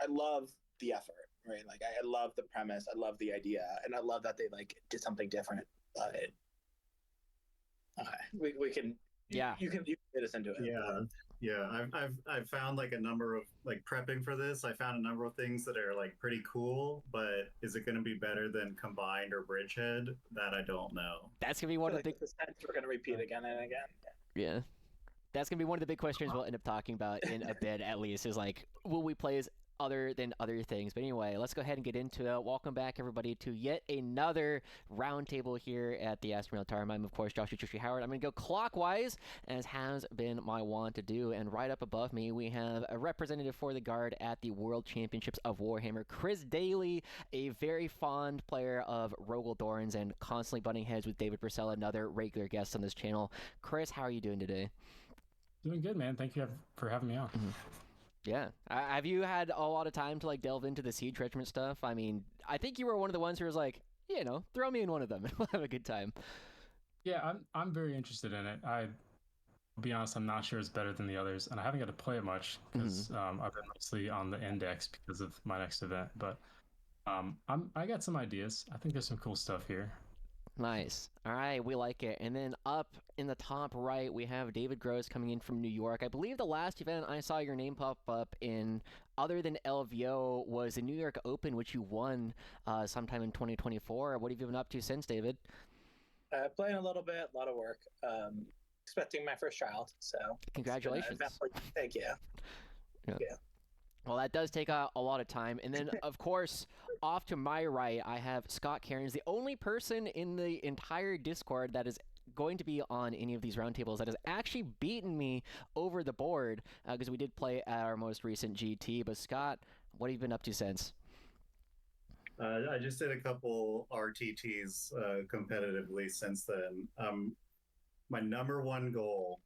love the effort, right? Like I love the premise, I love the idea, and I love that they like did something different. But okay, we can Yeah. you can get us into it. Yeah, yeah. I've found like a number of like prepping for this. I found a number of things that are like pretty cool, but is it going to be better than Combined or Bridgehead? That I don't know. That's gonna be one of the Like big. the sense we're going to repeat again and again. Yeah. That's gonna be one of the big questions we'll end up talking about in a bit, at least, is like, will we play as other than other things? But anyway, let's go ahead and get into it. Welcome back, everybody, to yet another roundtable here at the Ask Real Time. I'm, of course, Joshua Trishy Howard. I'm going to go clockwise, as has been my wont to do. And right up above me, we have a representative for the Guard at the World Championships of Warhammer, Chris Dailey, a very fond player of Rogel Dorans and constantly butting heads with David Purcell, another regular guest on this channel. Chris, how are you doing today? Doing good, man. Thank you for having me on. Yeah. Have you had a lot of time to like delve into the Siege Regiment stuff? I mean, I think you were one of the ones who was like, throw me in one of them and we'll have a good time. Yeah, I'm very interested in it. I'll be honest, I'm not sure it's better than the others, and I haven't got to play it much because I've been mostly on the index because of my next event. But I got some ideas. I think there's some cool stuff here. Nice. All right, we like it. And then up in the top right, we have David Gross coming in from New York. I believe the last event I saw your name pop up in, other than LVO, was the New York Open, which you won sometime in 2024. What have you been up to since, David? Playing a little bit, a lot of work. Expecting my first child, so congratulations. Thank you. Yeah. Well, that does take a lot of time. And then, of course, off to my right, I have Scott Cairns, the only person in the entire Discord that is going to be on any of these roundtables that has actually beaten me over the board, because we did play at our most recent GT. But Scott, what have you been up to since? I just did a couple RTTs competitively since then. My number one goal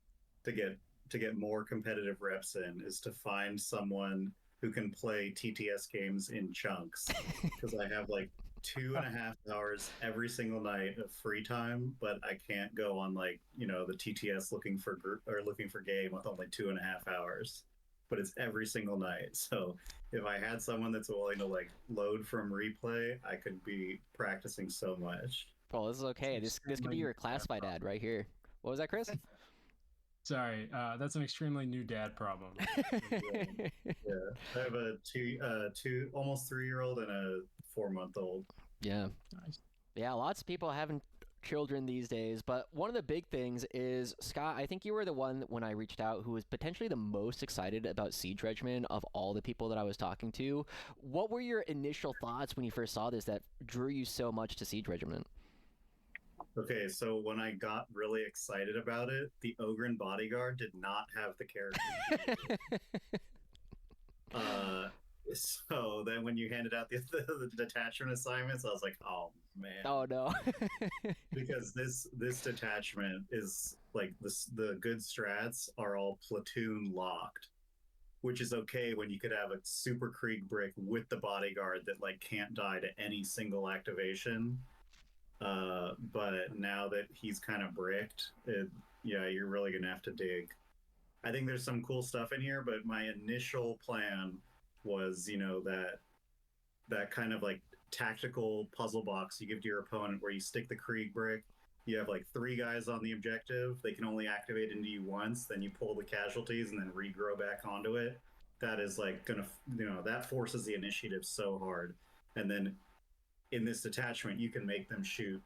to get more competitive reps in is to find someone who can play TTS games in chunks, because I have like 2.5 hours every single night of free time, but I can't go on like, the TTS looking for game with only 2.5 hours, but it's every single night. So if I had someone that's willing to like load from replay, I could be practicing so much. Well, this is okay. This could be your classified ad right here. What was that, Chris? Sorry, that's an extremely new dad problem. Yeah, I have a two almost 3-year-old and a 4-month-old. Yeah. Nice. Yeah, lots of people having children these days, but one of the big things is, Scott, I think you were the one when I reached out who was potentially the most excited about Siege Regiment of all the people that I was talking to. What were your initial thoughts when you first saw this that drew you so much to Siege Regiment? Okay, so when I got really excited about it, the Ogren Bodyguard did not have the character. So then when you handed out the detachment assignments, I was like, oh man. Oh no. Because this detachment is like the good strats are all platoon locked, which is okay when you could have a super Krieg brick with the bodyguard that like can't die to any single activation. But now that he's kind of bricked, you're really gonna have to dig. I think there's some cool stuff in here, but my initial plan was, that kind of like tactical puzzle box you give to your opponent where you stick the Krieg brick. You have like 3 guys on the objective. They can only activate into you once. Then you pull the casualties and then regrow back onto it. That is like gonna, that forces the initiative so hard. And then in this detachment, you can make them shoot.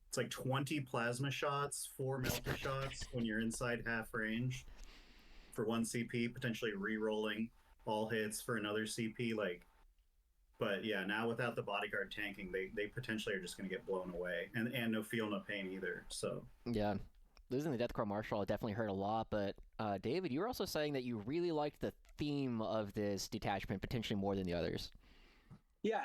It's like 20 plasma shots, 4 melter shots when you're inside half range for 1 CP, potentially re-rolling all hits for another CP. But yeah, now without the bodyguard tanking, they potentially are just going to get blown away, and no feel, no pain either. So yeah, losing the Death Korps Marshal definitely hurt a lot. But David, you were also saying that you really liked the theme of this detachment potentially more than the others. Yeah,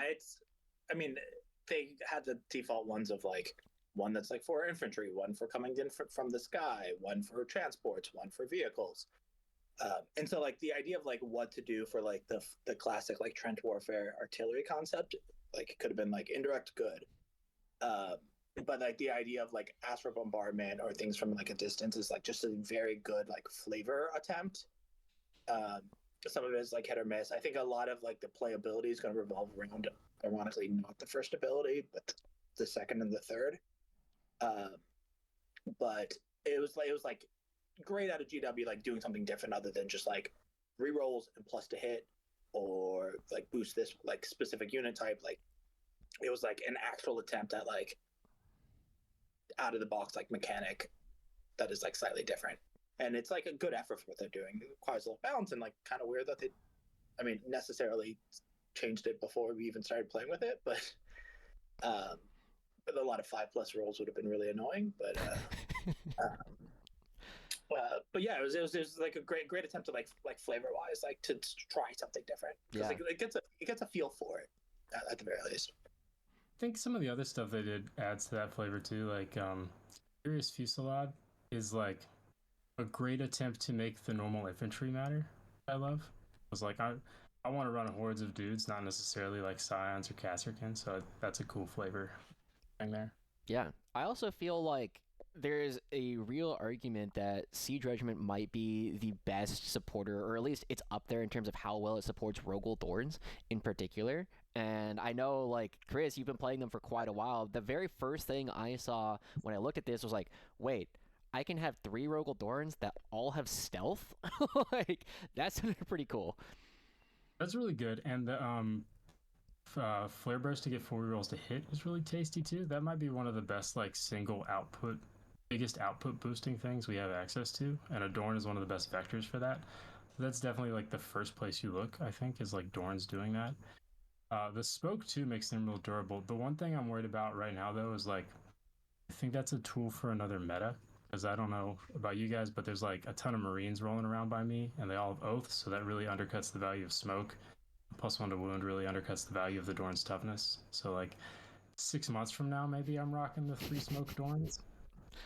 they had the default ones of like one that's like for infantry, one for coming in from the sky, one for transports, one for vehicles. And so like the idea of like what to do for like the classic like trench warfare artillery concept, like could have been like indirect good. But like the idea of like astral bombardment or things from like a distance is like just a very good like flavor attempt. And some of it is like hit or miss. I think a lot of like the playability is going to revolve around, ironically, not the first ability, but the second and the third. But it was like great out of GW, like doing something different other than just like rerolls and plus to hit, or like boost this like specific unit type. Like it was like an actual attempt at like out of the box like mechanic that is like slightly different, and it's like a good effort for what they're doing. It requires a little balance, and like kind of weird that they, I mean, necessarily changed it before we even started playing with it, but a lot of 5+ rolls would have been really annoying. But yeah, it was like a great attempt to like flavor wise, like to try something different, because like, it gets a feel for it at the very least. I think some of the other stuff they did adds to that flavor too. Like Furious Fusillade is like a great attempt to make the normal infantry matter. I love. I was like, I want to run hordes of dudes, not necessarily like Scions or Kasserkin. So that's a cool flavor thing there. Yeah, I also feel like there's a real argument that Siege Regiment might be the best supporter, or at least it's up there in terms of how well it supports Rogel Thorns in particular. And I know, like, Chris, you've been playing them for quite a while. The very first thing I saw when I looked at this was like, wait, I can have 3 Rogel Thorns that all have stealth? Like, that's pretty cool. That's really good. And the flare burst to get 4 rerolls to hit is really tasty too. That might be one of the best like single output, biggest output boosting things we have access to, and Adorn is one of the best vectors for that. So that's definitely like the first place you look, I think, is like Dorn's doing that. The smoke too makes them real durable. The one thing I'm worried about right now though is like, I think that's a tool for another meta, because I don't know about you guys, but there's like a ton of Marines rolling around by me, and they all have oaths, so that really undercuts the value of smoke. +1 to wound really undercuts the value of the Dorn's toughness. So like 6 months from now, maybe I'm rocking the 3 smoke Dorns,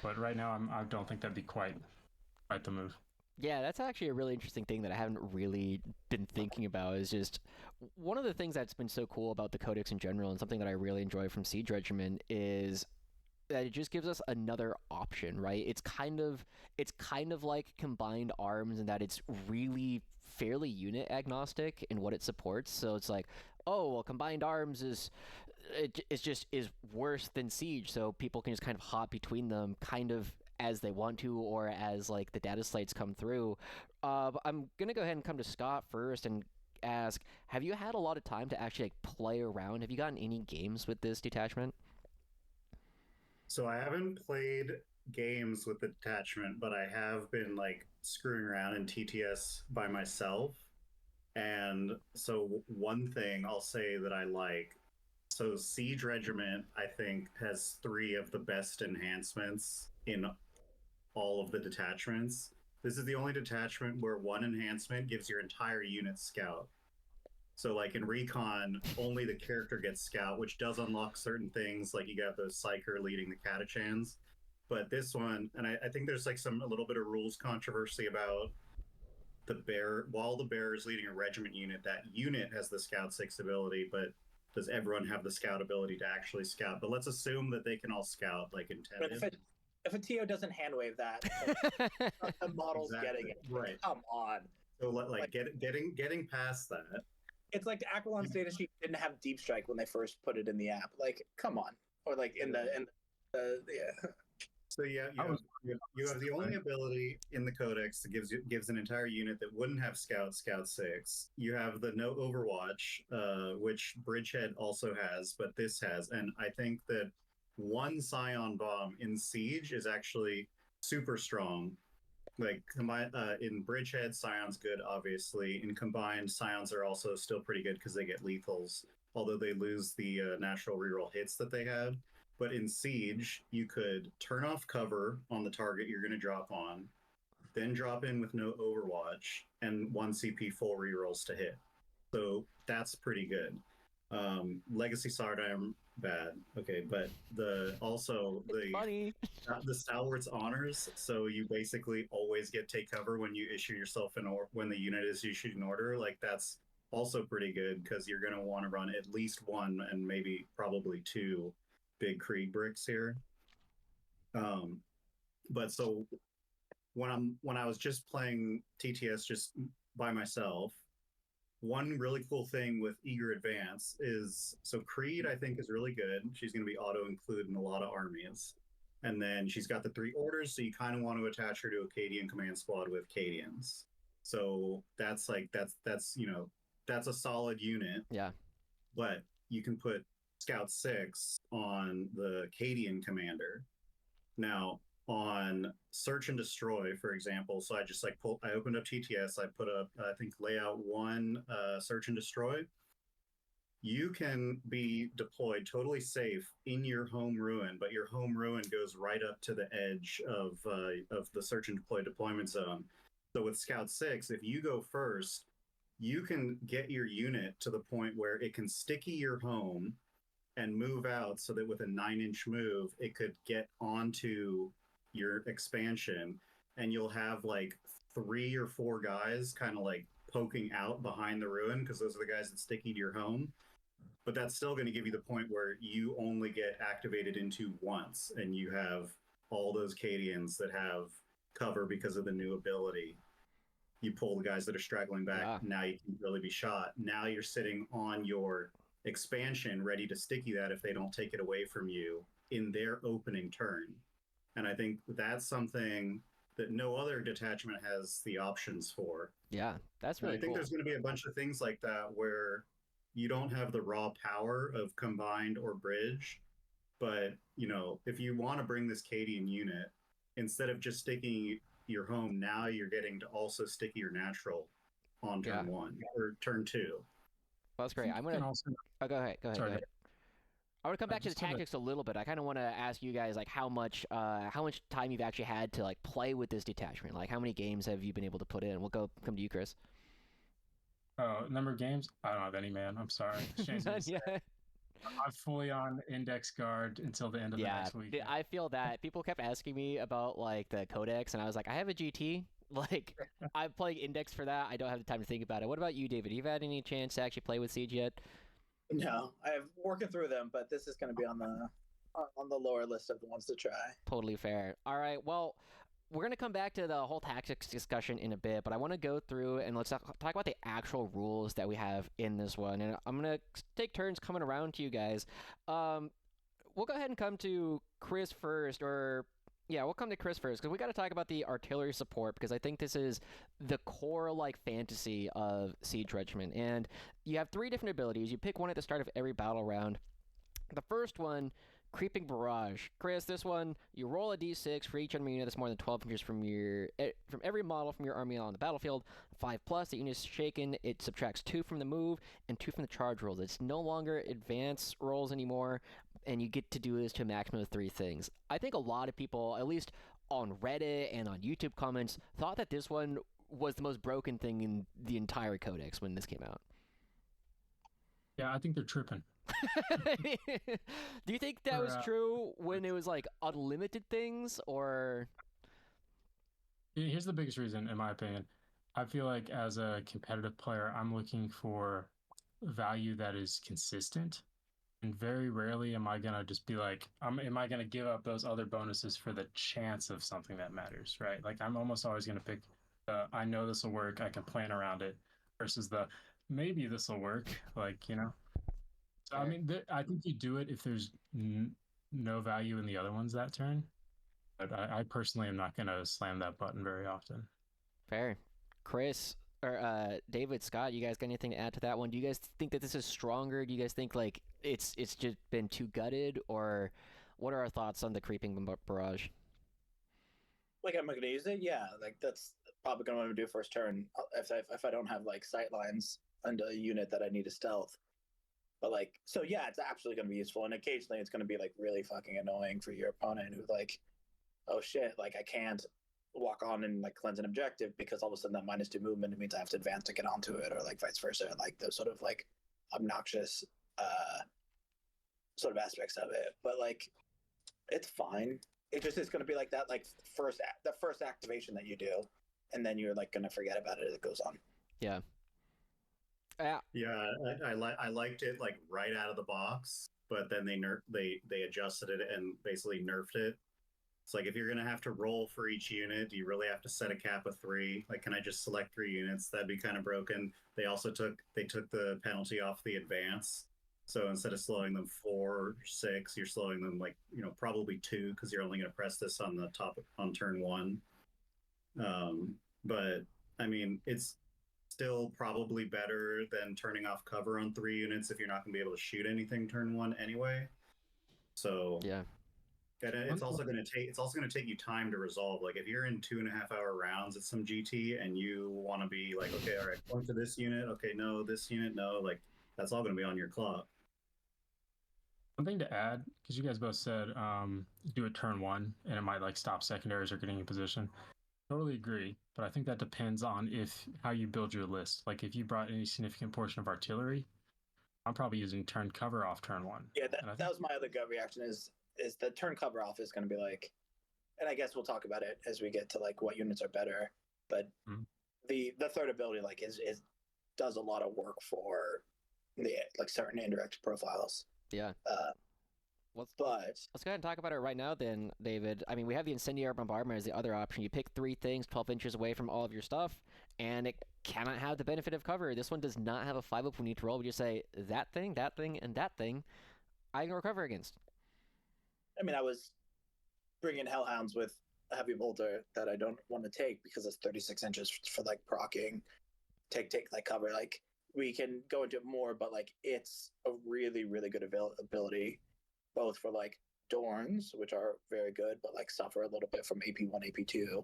but right now I don't think that'd be quite the move. Yeah, that's actually a really interesting thing that I haven't really been thinking about. Is just one of the things that's been so cool about the codex in general, and something that I really enjoy from Siege Regiment, is that it just gives us another option, right? It's kind of like combined arms in that it's really fairly unit agnostic in what it supports. So it's like, oh well, combined arms is worse than siege, so people can just kind of hop between them kind of as they want to, or as like the data slates come through. I'm gonna go ahead and come to Scott first and ask, have you had a lot of time to actually like play around? Have you gotten any games with this detachment? So I haven't played games with the detachment, but I have been like screwing around in TTS by myself. And so one thing I'll say that I like, so Siege Regiment, I think, has 3 of the best enhancements in all of the detachments. This is the only detachment where 1 enhancement gives your entire unit scout. So like in Recon, only the character gets scout, which does unlock certain things, like you got the Psyker leading the Cadians. But this one, and I think there's like a little bit of rules controversy about the bear. While the bear is leading a regiment unit, that unit has the scout 6 ability, but does everyone have the scout ability to actually scout? But let's assume that they can all scout, like in But if a TO doesn't hand wave that, the model's exactly. getting it. Right. Come on. So like getting past that. It's like the Aquilon's data sheet didn't have Deep Strike when they first put it in the app. Like, come on. Or like in the yeah. So yeah, you have the only ability in the codex that gives an entire unit that wouldn't have scout 6. You have the no overwatch, which Bridgehead also has, but this has, and I think that 1 Scion bomb in Siege is actually super strong. Like in Bridgehead, Scion's good, obviously. In combined, Scions are also still pretty good because they get lethals, although they lose the natural reroll hits that they had. But in Siege, you could turn off cover on the target you're going to drop on, then drop in with no overwatch, and 1 CP full rerolls to hit. So that's pretty good. Legacy Sardine, bad. Okay, but the Stalwart's honors. So you basically always get take cover when you issue yourself when the unit is issued an order. Like that's also pretty good because you're going to want to run at least 1 and maybe probably 2 big Krieg bricks here. But so when I was just playing TTS just by myself, one really cool thing with Eager Advance is so Creed, I think, is really good. She's going to be auto include in a lot of armies. And then she's got the 3 orders, so you kind of want to attach her to a Cadian command squad with Cadians. So that's that's a solid unit. Yeah. But you can put Scout 6 on the Cadian commander. Now, on Search and Destroy, for example, so I just I opened up TTS, I put up, I think, layout 1, Search and Destroy. You can be deployed totally safe in your home ruin, but your home ruin goes right up to the edge of the search and deploy deployment zone. So with Scout 6, if you go first, you can get your unit to the point where it can sticky your home and move out so that with a 9-inch move, it could get onto your expansion, and you'll have like 3 or 4 guys kind of like poking out behind the ruin because those are the guys that sticky to your home. But that's still going to give you the point where you only get activated into once, and you have all those Cadians that have cover because of the new ability. You pull the guys that are straggling back. Yeah. Now you can really be shot. Now you're sitting on your expansion ready to sticky that if they don't take it away from you in their opening turn. And I think that's something that no other detachment has the options for. Yeah, that's really I think cool. there's going to be a bunch of things like that where you don't have the raw power of combined or bridge, but if you want to bring this Cadian unit, instead of just sticking your home, now you're getting to also stick your natural on turn 1 or turn 2. Well, that's great. I'm gonna. Also... Oh, go ahead. Go ahead. I want to come back to the tactics a little bit. I kind of want to ask you guys like how much time you've actually had to like play with this detachment. Like how many games have you been able to put in? We'll come to you, Chris. Oh, number of games? I don't have any, man. I'm sorry. I'm fully on index guard until the end of the next week. Yeah, I feel that. People kept asking me about like the codex, and I was like, I have a GT. Like, I'm playing index for that. I don't have the time to think about it. What about you, David? Have you had any chance to actually play with Siege yet? No, I'm working through them, but this is going to be on the lower list of the ones to try. Totally fair. All right, well, we're going to come back to the whole tactics discussion in a bit, but I want to go through and let's talk about the actual rules that we have in this one. And I'm going to take turns coming around to you guys. We'll go ahead and come to Chris first, we'll come to Chris first because we got to talk about the artillery support because I think this is the core like fantasy of Siege Regiment. And you have 3 different abilities. You pick one at the start of every battle round. The first one, Creeping Barrage. Chris, this one, you roll a d6 for each enemy unit that's more than 12 inches from every model from your army on the battlefield. 5+, the unit is shaken, it subtracts 2 from the move and 2 from the charge rolls. It's no longer advance rolls anymore, and you get to do this to a maximum of 3 things. I think a lot of people, at least on Reddit and on YouTube comments, thought that this one was the most broken thing in the entire codex when this came out. Yeah, I think they're tripping. Do you think that was true when it was like unlimited things, or? Here's the biggest reason, in my opinion. I feel like as a competitive player, I'm looking for value that is consistent. And very rarely am I going to just be like, am I going to give up those other bonuses for the chance of something that matters, right? Like I'm almost always going to pick, I know this will work, I can plan around it, versus the maybe this will work, So, I mean, I think you do it if there's no value in the other ones that turn. But I personally am not going to slam that button very often. Fair. Chris, or David, Scott, you guys got anything to add to that one? Do you guys think that this is stronger? Do you guys think like it's just been too gutted, or what are our thoughts on the Creeping Barrage? Like, am I going to use it? Yeah, like that's probably going to want to do first turn if I don't have like sight lines and a unit that I need to stealth. But like, so yeah, it's absolutely going to be useful, and occasionally it's going to be like really fucking annoying for your opponent who like, oh shit, like I can't walk on and like cleanse an objective because all of a sudden that -2 movement means I have to advance to get onto it, or like vice versa, like those sort of like obnoxious sort of aspects of it. But like, it's fine. It just is going to be like that, like the first activation that you do, and then you're like going to forget about it as it goes on. Yeah. Yeah, I liked it like right out of the box, but then they adjusted it and basically nerfed it It's like if you're gonna have to roll for each unit, do you really have to set a cap of 3? Like, can I just select 3 units? That'd be kind of broken. They took the penalty off the advance. So instead of slowing them 4 or 6, you're slowing them like, probably 2, because you're only going to press this on the top on turn 1. But I mean, it's still probably better than turning off cover on 3 units if you're not going to be able to shoot anything turn 1 anyway. So yeah. And it's also going to take you time to resolve. Like if you're in 2.5-hour rounds at some GT and you want to be like, okay, all right, point to this unit. Okay, no, this unit, no. Like that's all going to be on your clock. One thing to add, because you guys both said do it turn 1 and it might like stop secondaries or getting in position. Totally agree, but I think that depends on how you build your list. Like if you brought any significant portion of artillery, I'm probably using turn cover off turn 1. Yeah, that was my other gut reaction is the turn cover off is going to be like, and I guess we'll talk about it as we get to like what units are better. But the third ability like is does a lot of work for the like certain indirect profiles. Yeah. Let's go ahead and talk about it right now then, David. I mean, we have the incendiary bombardment as the other option. You pick 3 things 12 inches away from all of your stuff, and it cannot have the benefit of cover. This one does not have a 5-up when you need to roll. We just say, that thing, and that thing, I can recover against. I mean, I was bringing Hellhounds with a heavy bolter that I don't want to take because it's 36 inches for like proccing, take like cover. Like we can go into it more, but like it's a really, really good ability. Both for like Dorns, which are very good, but like suffer a little bit from AP1, AP2.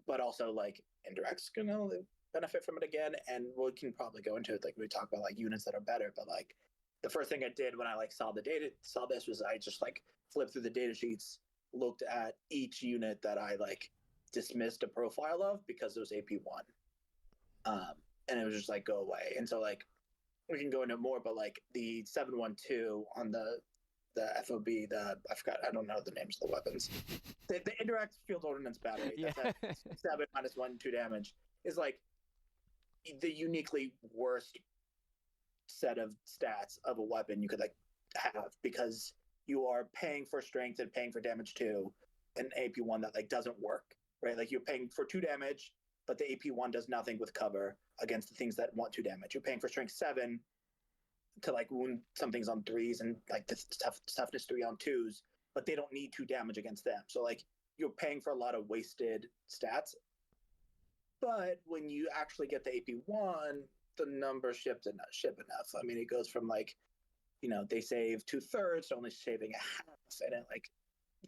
But also like indirect's gonna benefit from it again. And we can probably go into it like we talk about like units that are better. But like the first thing I did when I like saw this was I just like flipped through the data sheets, looked at each unit that I like dismissed a profile of because it was AP1. And it was just like go away. And so like we can go into more, but like the 712 on the FOB, I don't know the names of the weapons. The indirect field ordnance battery, Yeah. that's 7 minus 1, 2 damage, is like the uniquely worst set of stats of a weapon you could like have because you are paying for strength and paying for damage too, an AP1 that like doesn't work, right? Like you're paying for 2 damage, but the AP1 does nothing with cover against the things that want 2 damage. You're paying for strength 7 to like wound some things on 3s and like the toughness 3 on 2s, but they don't need 2 damage against them. So like you're paying for a lot of wasted stats. But when you actually get the AP1, the numbers ship enough. I mean, it goes from like, they save 2/3 to only saving a half, and it like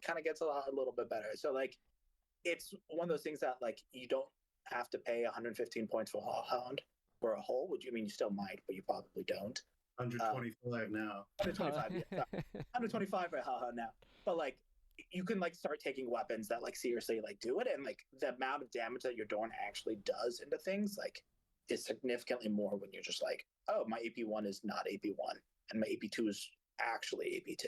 kind of gets a little bit better. So like it's one of those things that like you don't have to pay 115 points for Hellhound for a hull, which you still might, but you probably don't. 125 now. 125, yeah. 125 for Hellhound now. But like you can like start taking weapons that like seriously like do it, and like the amount of damage that your Dorn actually does into things like is significantly more when you're just like, oh, my AP1 is not AP1 and my AP2 is actually AP2.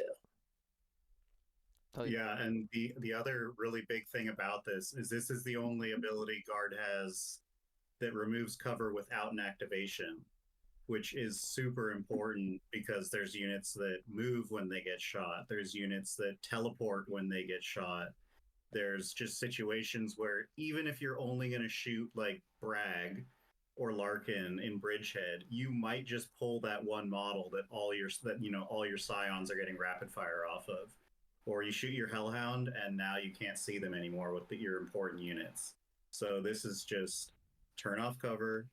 Yeah, and the other really big thing about this is the only ability Guard has that removes cover without an activation, which is super important because there's units that move when they get shot. There's units that teleport when they get shot. There's just situations where even if you're only going to shoot like Bragg or Larkin in Bridgehead, you might just pull that one model that all your scions are getting rapid fire off of. Or you shoot your Hellhound and now you can't see them anymore with your important units. So this is just turn off cover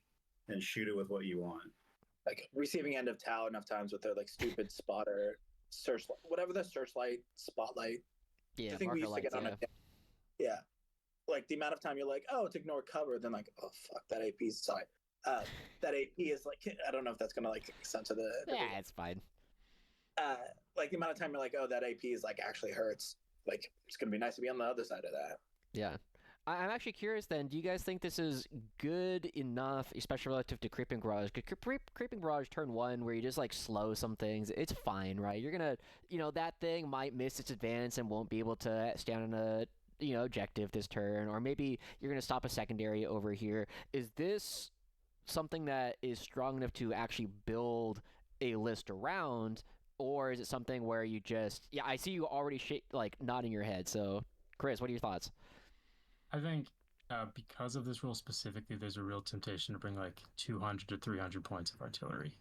and shoot it with what you want. Like receiving end of Tau enough times with their like stupid spotter, searchlight, whatever the searchlight, spotlight. Yeah, I think we used to get on it. Yeah. Like the amount of time you're like, oh, it's ignore cover, then like, oh fuck, that AP is sorry. That AP is like, I don't know if that's gonna like censor the yeah, it's fine. Like the amount of time you're like, oh, that AP is like actually hurts. Like it's gonna be nice to be on the other side of that. Yeah. I'm actually curious then, do you guys think this is good enough, especially relative to Creeping Barrage? Creeping Barrage turn 1 where you just like slow some things, it's fine, right? You're gonna, that thing might miss its advance and won't be able to stand on a, objective this turn, or maybe you're gonna stop a secondary over here. Is this something that is strong enough to actually build a list around, or is it something where you just I see you already nodding your head. So Chris, what are your thoughts? I think because of this rule specifically, there's a real temptation to bring like 200 to 300 points of artillery.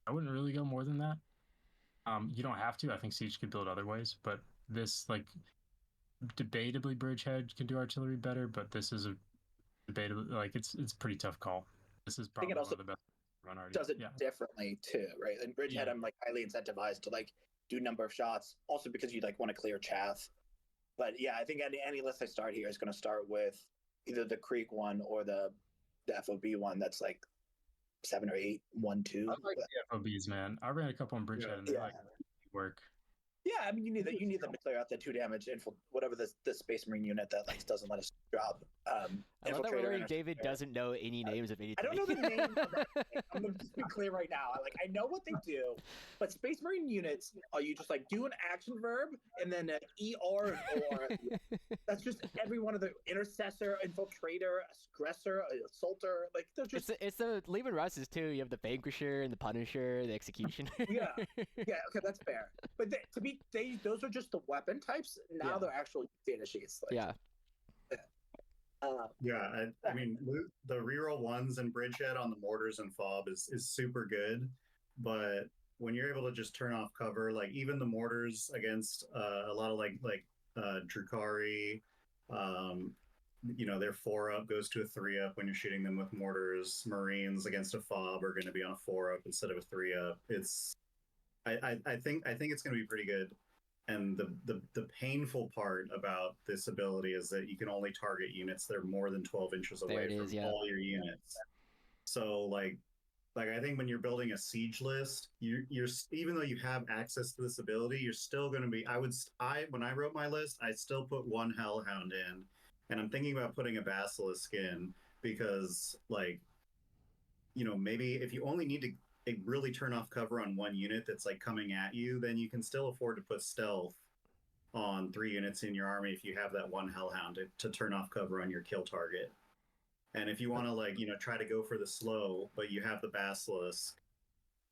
I wouldn't really go more than that. You don't have to. I think Siege could build other ways, but this like debatably Bridgehead can do artillery better, but this is a debatable it's a pretty tough call. This is probably one of the best run already. Does it differently too, right? In Bridgehead, I'm like highly incentivized to like do number of shots, also because you like want to clear chaff. But yeah, I think any list I start here is going to start with either the Krieg one or the FOB one that's like 7 or 8, 1, 2. I like the FOBs, man. I ran a couple on Bridgehead and they like work. Yeah, I mean you need them to clear out the 2 damage whatever the Space Marine unit that like doesn't let us drop. I love that we're learning David doesn't know any names of anything. I don't know the name of that thing. I'm gonna just be clear right now. I know what they do, but Space Marine units are you just like do an action verb and then an ER or that's just every one of the intercessor, infiltrator, aggressor, assaulter. Like they're just it's the Lehman Russes too. You have the Vanquisher and the Punisher, the Executioner. yeah, okay, that's fair. But those are just the weapon types. Now they're actual data sheets. Like, I mean, the reroll ones in Bridgehead on the mortars and fob is super good, but when you're able to just turn off cover, like even the mortars against a lot of like Drukhari, their 4-up goes to a 3-up when you're shooting them with mortars. Marines against a fob are going to be on a 4-up instead of a 3-up. I think it's going to be pretty good. And the painful part about this ability is that you can only target units that are more than 12 inches away from all your units. So like I think when you're building a siege list, you're even though you have access to this ability, you're still going to be. When I wrote my list, I still put 1 Hellhound in, and I'm thinking about putting a Basilisk in because maybe if you only need to really turn off cover on 1 unit that's like coming at you, then you can still afford to put stealth on 3 units in your army if you have that 1 Hellhound to turn off cover on your kill target. And if you want to try to go for the slow, but you have the Basilisk,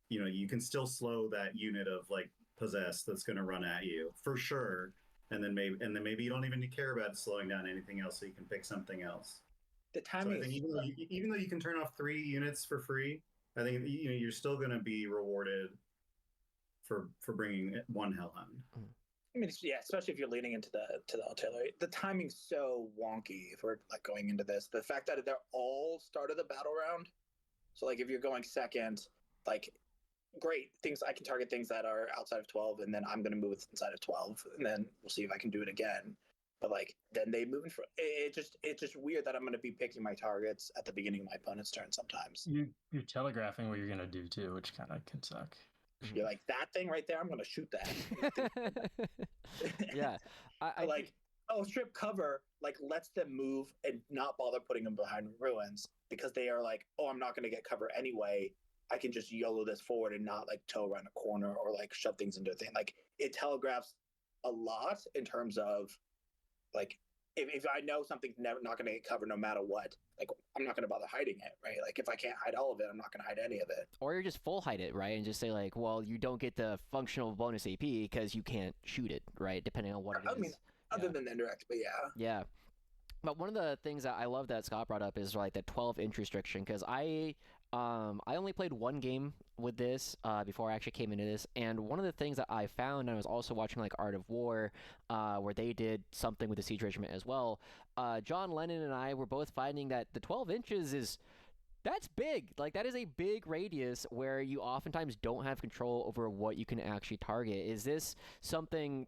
you can still slow that unit of like possessed that's going to run at you for sure. And then maybe you don't even care about slowing down anything else, so you can pick something else. The timing. So I think even though you can turn off 3 units for free, I think you're still going to be rewarded for bringing 1 Hellhound. I mean, especially if you're leading into the artillery. The timing's so wonky if we're like going into this. The fact that they're all start of the battle round. So like if you're going second, like great things I can target things that are outside of 12, and then I'm going to move inside of 12, and then we'll see if I can do it again. But like then they move in front. It's just weird that I'm going to be picking my targets at the beginning of my opponent's turn sometimes. You're telegraphing what you're going to do too, which kind of can suck. You're like, that thing right there, I'm going to shoot that. Yeah. I like, strip cover, like lets them move and not bother putting them behind ruins because they are like, I'm not going to get cover anyway. I can just YOLO this forward and not like toe around a corner or like shove things into a thing. Like it telegraphs a lot in terms of like, if I know something's not going to get covered no matter what, like I'm not going to bother hiding it, right? Like if I can't hide all of it, I'm not going to hide any of it. Or you just full hide it, right? And just say like, well, you don't get the functional bonus AP because you can't shoot it, right? Depending on what it is. I mean, other than the indirect, but yeah. Yeah. But one of the things that I love that Scott brought up is like the 12-inch restriction, because I only played 1 game with this before I actually came into this, and one of the things that I found, and I was also watching like Art of War, where they did something with the Siege Regiment as well. John Lennon and I were both finding that the 12 inches that's big. Like that is a big radius where you oftentimes don't have control over what you can actually target. Is this something?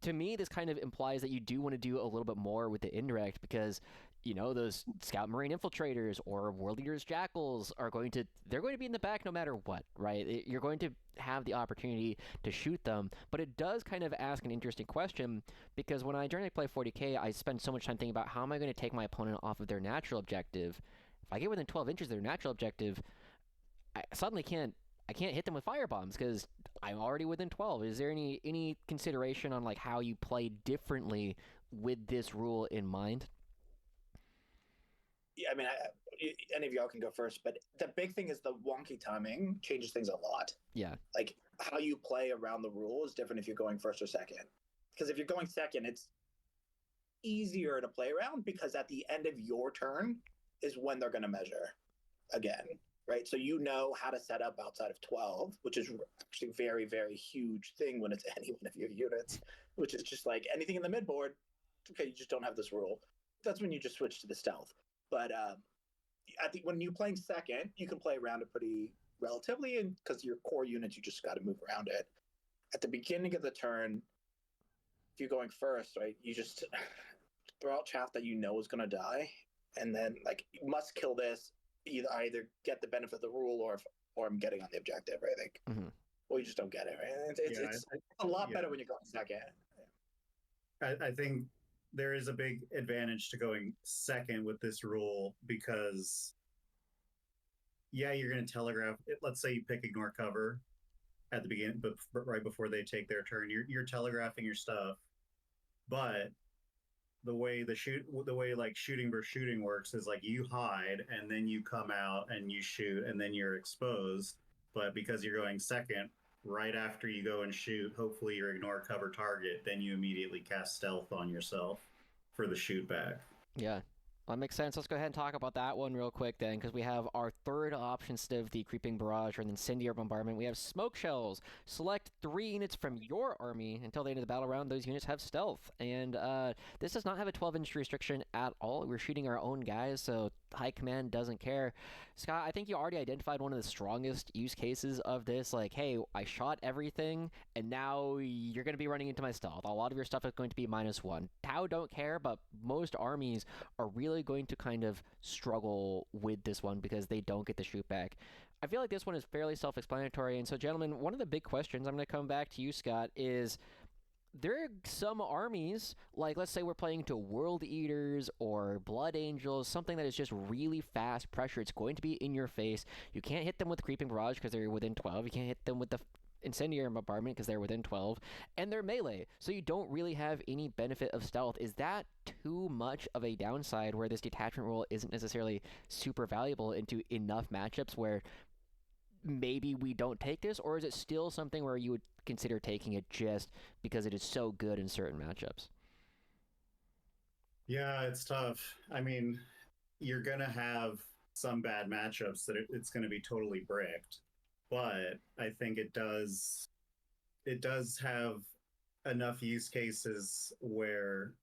To me, this kind of implies that you do want to do a little bit more with the indirect because, those Scout Marine Infiltrators or World Leaders Jackals they're going to be in the back no matter what, right? You're going to have the opportunity to shoot them, but it does kind of ask an interesting question because when I generally play 40k, I spend so much time thinking about how am I going to take my opponent off of their natural objective. If I get within 12 inches of their natural objective, I suddenly can't hit them with firebombs because I'm already within 12. Is there any consideration on like how you play differently with this rule in mind? Yeah, I mean, any of y'all can go first, but the big thing is the wonky timing changes things a lot. Yeah. Like how you play around the rule is different if you're going first or second. Because if you're going second, it's easier to play around because at the end of your turn is when they're going to measure again, right? So you know how to set up outside of 12, which is actually a very, very huge thing when it's any one of your units, which is just like anything in the midboard. Okay, you just don't have this rule. That's when you just switch to the stealth. But when you're playing second, you can play around it pretty relatively, and because your core units, you just got to move around it. At the beginning of the turn, if you're going first, right, you just throw out chaff that you know is going to die, and then like you must kill this. Either get the benefit of the rule, or I'm getting on the objective, right? Like, or you just don't get it, right? It's a lot better when you're going second. I think there is a big advantage to going second with this rule because, yeah, you're going to telegraph it. Let's say you pick ignore cover at the beginning, but right before they take their turn, you're telegraphing your stuff. But the way like shooting versus shooting works is like you hide and then you come out and you shoot and then you're exposed. But because you're going second, right after you go and shoot, hopefully you ignore cover target, then you immediately cast stealth on yourself for the shoot back. Yeah. That makes sense. Let's go ahead and talk about that one real quick then, because we have our third option instead of the creeping barrage or the incendiary bombardment. We have smoke shells. Select 3 units from your army until the end of the battle round. Those units have stealth, and this does not have a 12-inch restriction at all. We're shooting our own guys, so high command doesn't care. Scott, I think you already identified one of the strongest use cases of this. Like, hey, I shot everything, and now you're going to be running into my stealth. A lot of your stuff is going to be -1. Tau don't care, but most armies are really going to kind of struggle with this one because they don't get the shoot back. I feel like this one is fairly self-explanatory, and so, gentlemen, one of the big questions, I'm going to come back to you, Scott, is there are some armies, like let's say we're playing into World Eaters or Blood Angels, something that is just really fast pressure. It's going to be in your face. You can't hit them with Creeping Barrage because they're within 12. You can't hit them with the Incendiary Bombardment because they're within 12. And they're melee, so you don't really have any benefit of stealth. Is that too much of a downside where this detachment rule isn't necessarily super valuable into enough matchups where maybe we don't take this, or is it still something where you would consider taking it just because it is so good in certain matchups? Yeah, it's tough. I mean, you're going to have some bad matchups that it's going to be totally bricked, but I think it does have enough use cases where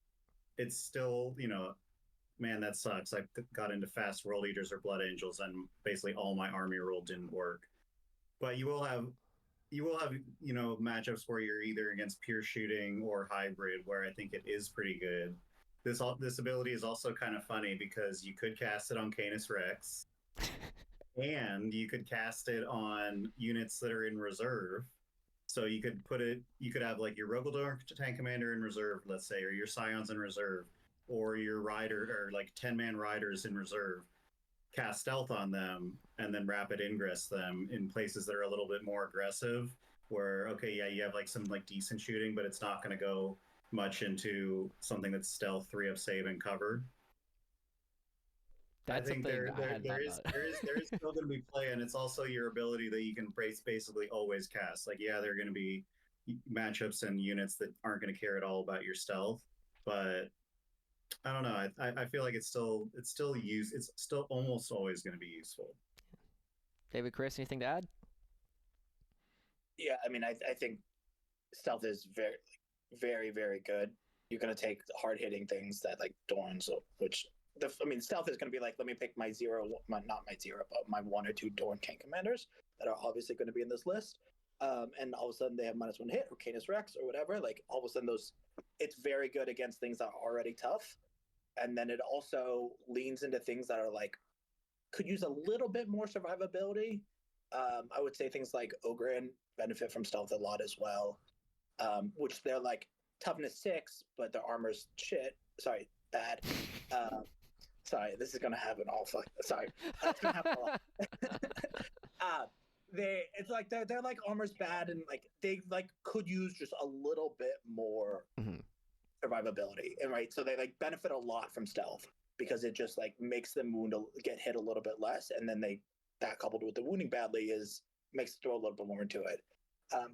it's still, man, that sucks. I got into fast World Eaters or Blood Angels, and basically all my army roll didn't work. But you will have matchups where you're either against pure shooting or hybrid, where I think it is pretty good. This ability is also kind of funny because you could cast it on Canis Rex, and you could cast it on units that are in reserve. So you could have like your Rogaldor tank commander in reserve, let's say, or your Scions in reserve, or your rider or like 10-man riders in reserve, cast stealth on them, and then rapid ingress them in places that are a little bit more aggressive, where, okay, yeah, you have like some like decent shooting, but it's not going to go much into something that's stealth, 3-up save, and covered. That's I think there is still going to be play, and it's also your ability that you can basically always cast. Like, yeah, there are going to be matchups and units that aren't going to care at all about your stealth, but I don't know. I feel like it's still almost always going to be useful. David, Chris, anything to add? Yeah, I mean, I think stealth is very, very, very good. You're going to take hard-hitting things that like Dorns, which stealth is going to be like, let me pick my not my zero, but my 1 or 2 Dorn King commanders that are obviously going to be in this list. And all of a sudden they have -1 hit or Canis Rex or whatever. Like all of a sudden it's very good against things that are already tough. And then it also leans into things that are like, could use a little bit more survivability. I would say things like Ogren benefit from stealth a lot as well, which they're like toughness 6, but their armor's shit. Sorry, bad. Sorry, this is gonna happen all fuck. Sorry, it's gonna happen a lot. It's like they're like armor's bad, and like they like could use just a little bit more survivability, and right, so they like benefit a lot from stealth because it just like makes them get hit a little bit less, and then that coupled with the wounding badly makes it throw a little bit more into it.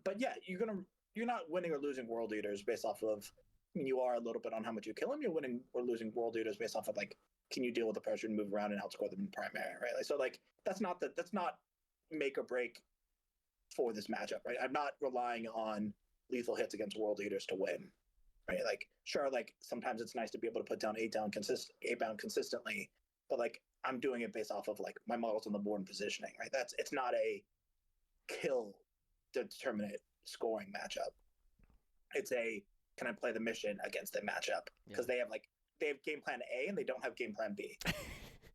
But yeah, you're not winning or losing world eaters based off of. I mean, you are a little bit on how much you kill them. You're winning or losing world eaters based off of like, can you deal with the pressure and move around and outscore them in primary, right? Like, so like that's not make or break for this matchup, right? I'm not relying on lethal hits against world eaters to win, right? Like, sure, like sometimes it's nice to be able to put down 8-bound consistently, but like I'm doing it based off of like my models on the board and positioning, right? It's not a kill determinate scoring matchup. It's a can I play the mission against the matchup because they have game plan A and they don't have game plan B,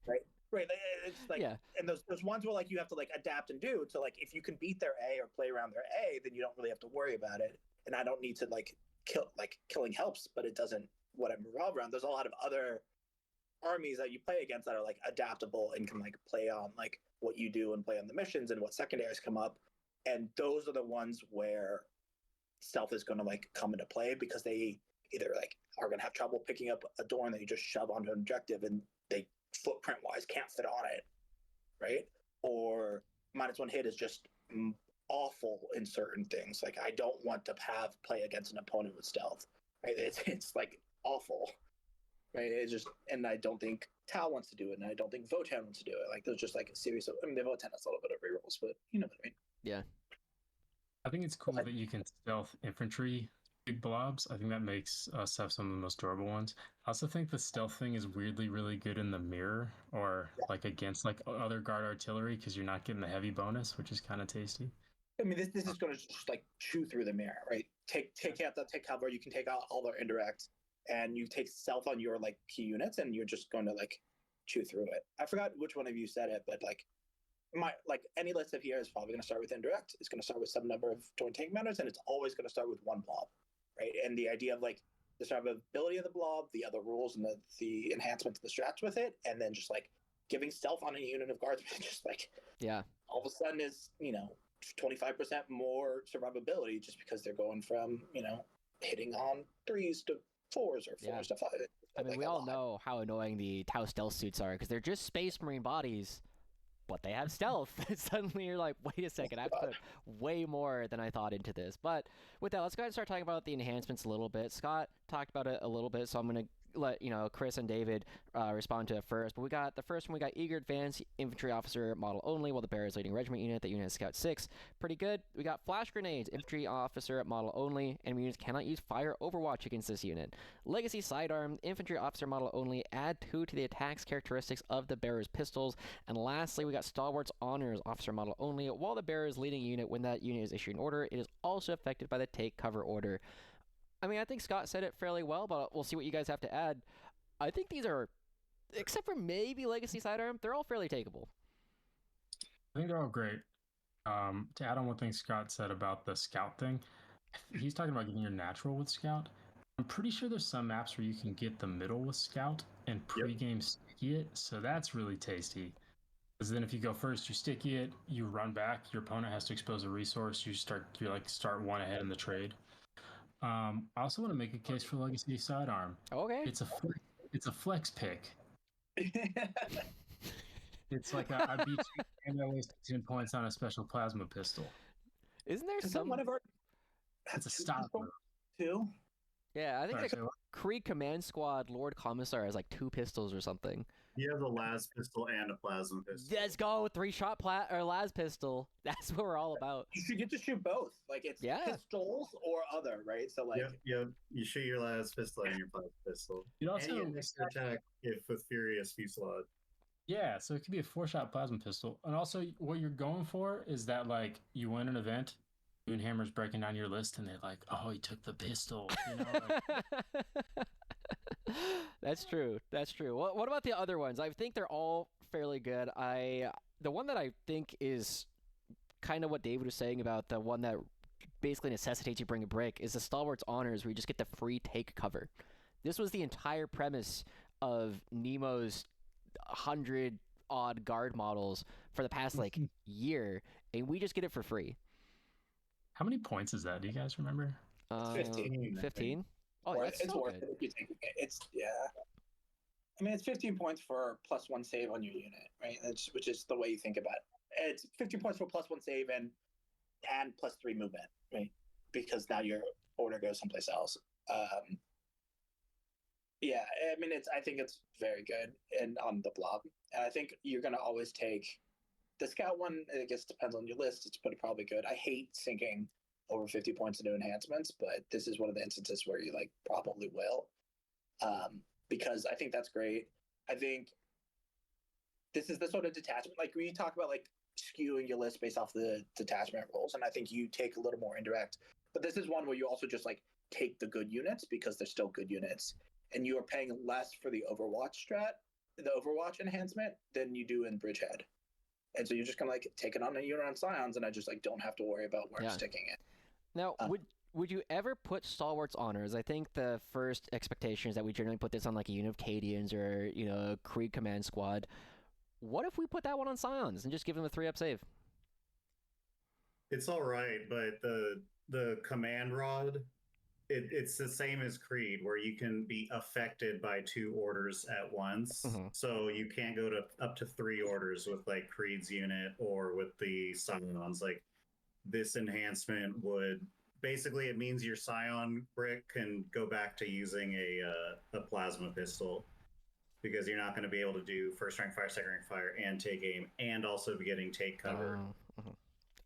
right? Right, it's like, and those ones where like you have to like adapt and do. So like if you can beat their A or play around their A, then you don't really have to worry about it. And I don't need to like killing helps, but it doesn't revolve around. There's a lot of other armies that you play against that are like adaptable and can like play on like what you do and play on the missions and what secondaries come up. And those are the ones where stealth is going to like come into play because they either like are going to have trouble picking up a door and they just shove onto an objective and they footprint wise can't fit on it, right? Or -1 hit is just awful in certain things. Like I don't want to play against an opponent with stealth, right? It's like awful, right? It's just, and I don't think Tal wants to do it, and I don't think Votan wants to do it. Like there's just like a series of, I mean, the Votan has a little bit of rerolls, but you know what I mean? Yeah. I think it's cool that you can stealth infantry big blobs. I think that makes us have some of the most durable ones. I also think the stealth thing is weirdly really good in the mirror or like against like other guard artillery because you're not getting the heavy bonus, which is kind of tasty. I mean, this is going to just like chew through the mirror, right? Take cover. You can take out all their indirect, and you take stealth on your like key units, and you're just going to like chew through it. I forgot which one of you said it, but like any list of here is probably going to start with indirect. It's going to start with some number of joint tank counters, and it's always going to start with one blob, right? And the idea of like the survivability of the blob, the other rules, and the enhancements, the strats with it, and then just like giving stealth on a unit of guardsmen, just like all of a sudden is 25% more survivability just because they're going from hitting on 3s to 4s or 4s to 5. I mean, we all know how annoying the Tau stealth suits are because they're just Space Marine bodies. But they have stealth. Suddenly you're like, wait a second, I've put way more than I thought into this. But with that, let's go ahead and start talking about the enhancements a little bit. Scott talked about it a little bit, so I'm going to let Chris and David respond to it first. But we got the first one, we got Eager Advanced Infantry Officer model only, while the bearer is leading regiment unit. That unit has Scout 6. Pretty good. We got Flash Grenades, Infantry Officer model only. Enemy units cannot use Fire Overwatch against this unit. Legacy Sidearm, Infantry Officer model only. Add 2 to the attacks characteristics of the bearer's pistols. And lastly, we got Stalwart's Honors, Officer model only. While the bearer is leading a unit, when that unit is issuing an order, it is also affected by the take cover order. I mean, I think Scott said it fairly well, but we'll see what you guys have to add. I think these are, except for maybe Legacy Sidearm, they're all fairly takeable. I think they're all great. To add on one thing Scott said about the Scout thing, he's talking about getting your natural with Scout. I'm pretty sure there's some maps where you can get the middle with Scout and pre-game sticky it, so that's really tasty. Because then if you go first, you sticky it, you run back, your opponent has to expose a resource, you start one ahead in the trade. I also want to make a case for Legacy Sidearm. Okay. It's a flex pick. It's like I beat you and I wasted 10 points on a special plasma pistol. Isn't there some? It's a stop. 2? Yeah, I think the Krieg Command Squad Lord Commissar has like 2 pistols or something. He has a las pistol and a plasma pistol. Let's go, 3-shot las pistol. That's what we're all about. You should get to shoot both. Like it's pistols or other, right? So like, yep. You shoot your las pistol and your plasma pistol. You also attack if with furious fusillade. Yeah, so it could be a 4-shot plasma pistol, and also what you're going for is that like you win an event. Hammer's breaking down your list, and they're like, "Oh, he took the pistol." That's true. What about the other ones? I think they're all fairly good. The one that I think is kind of what David was saying about the one that basically necessitates you bring a brick is the Stalwart's Honors, where you just get the free take cover. This was the entire premise of Nemo's 100-odd guard models for the past year, and we just get it for free. How many points is that? Do you guys remember? 15. 15? Oh, that's it's so worth good. it if you take it. I mean, it's 15 points for +1 save on your unit, right? Which is the way you think about it. It's 15 points for +1 save, and and +3 movement, right? Because now your order goes someplace else. Yeah, I mean, I think it's very good and on the blob. And I think you're gonna always take the scout one. I guess depends on your list. It's probably good. I hate sinking over 50 points into enhancements, but this is one of the instances where you like probably will, because I think that's great. I think this is the sort of detachment, like we talk about like skewing your list based off the detachment roles, and I think you take a little more indirect. But this is one where you also just like take the good units because they're still good units, and you are paying less for the Overwatch strat, the Overwatch enhancement, than you do in Bridgehead. And so you're just gonna like take it on a unit on Scions, and I just like don't have to worry about where I'm sticking it. Now, would you ever put Stalwarts honors? I think the first expectation is that we generally put this on like a unit of Cadians or a Krieg command squad. What if we put that one on Scions and just give them a 3-up save? It's all right, but the command rod, it's the same as Creed, where you can be affected by 2 orders at once. So you can't go to up to 3 orders with like Creed's unit or with the Scions. Like this enhancement would basically, it means your Scion brick can go back to using a plasma pistol, because you're not going to be able to do first rank fire, second rank fire, and take aim, and also be getting take cover.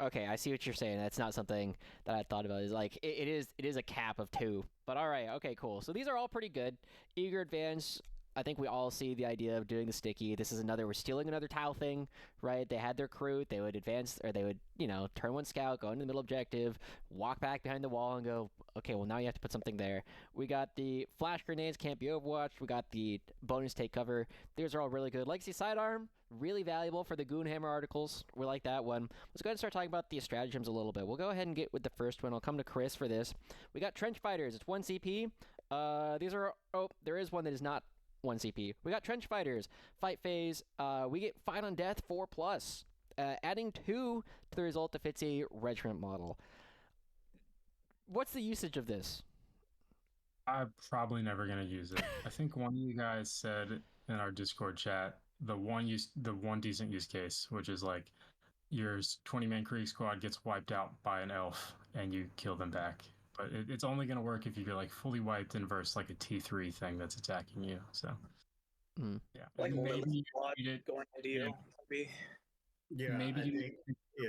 Okay, I see what you're saying. That's not something that I thought about. Is like it is a cap of 2. But all right, okay, cool. So these are all pretty good. Eager advance. I think we all see the idea of doing the sticky. This is we're stealing another tile thing, right? They had their crew. They would advance, or they would, turn one scout, go into the middle objective, walk back behind the wall, and go, okay, well, now you have to put something there. We got the flash grenades, can't be overwatched. We got the bonus take cover. These are all really good. Legacy sidearm, really valuable for the Goonhammer articles. We like that one. Let's go ahead and start talking about the stratagems a little bit. We'll go ahead and get with the first one. I'll come to Chris for this. We got trench fighters. It's 1 CP. There is one that is not 1 CP. We got trench fighters, fight phase. We get fight on death 4+, adding 2 to the result if it's a regiment model. What's the usage of this? I'm probably never gonna use it. I think one of you guys said in our Discord chat the one decent use case, which is like your 20-man Krieg squad gets wiped out by an elf and you kill them back. But it's only going to work if you're like fully wiped and versus like a T3 thing that's attacking you. So, yeah, like maybe going to you. Maybe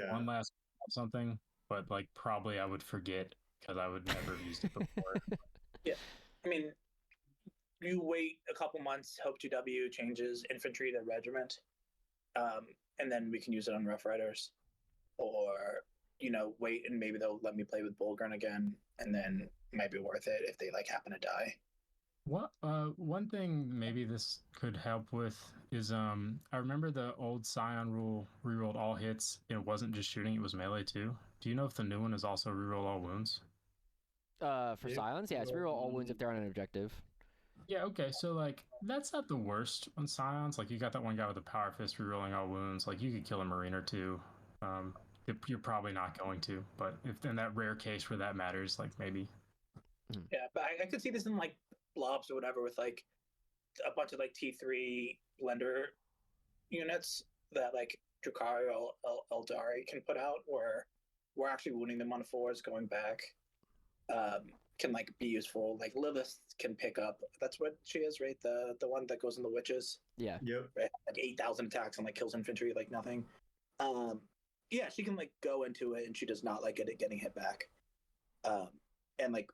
one last something, but like probably I would forget because I would never have used it before. Yeah, I mean, you wait a couple months, hope 2W changes infantry to regiment, and then we can use it on Rough Riders, or wait and maybe they'll let me play with Bulgurn again, and then it might be worth it if they like happen to die. What one thing maybe this could help with is I remember the old Scion rule rerolled all hits. It wasn't just shooting; it was melee too. Do you know if the new one is also reroll all wounds? For Scions, yeah, it's reroll all wounds if they're on an objective. Yeah, okay, so like that's not the worst on Scions. Like you got that one guy with a power fist rerolling all wounds. Like you could kill a Marine or 2. You're probably not going to, but if in that rare case where that matters, like maybe. Yeah, but I could see this in like blobs or whatever with like a bunch of like T3 blender units that like Drukhari or Eldari can put out, where we're actually wounding them on 4s going back. Can like be useful. Like Lilith can pick up. That's what she is, right? The one that goes in the witches. Yeah. Yep. Right? Like 8,000 attacks and like kills infantry like nothing. Yeah, she can like go into it and she does not like it getting hit back. And like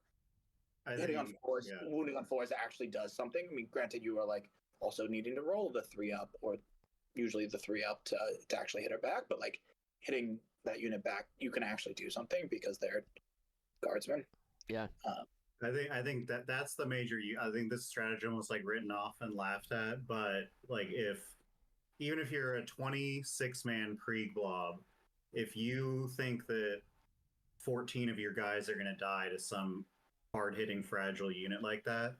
hitting on 4s, wounding on 4s actually does something. I mean, granted, you are like also needing to roll the 3-up or usually the 3-up to actually hit her back, but like hitting that unit back, you can actually do something because they're guardsmen. Yeah. I think that's the major. I think this stratagem was like written off and laughed at, but like even if you're a 26-man Krieg blob, if you think that 14 of your guys are going to die to some hard-hitting fragile unit like that,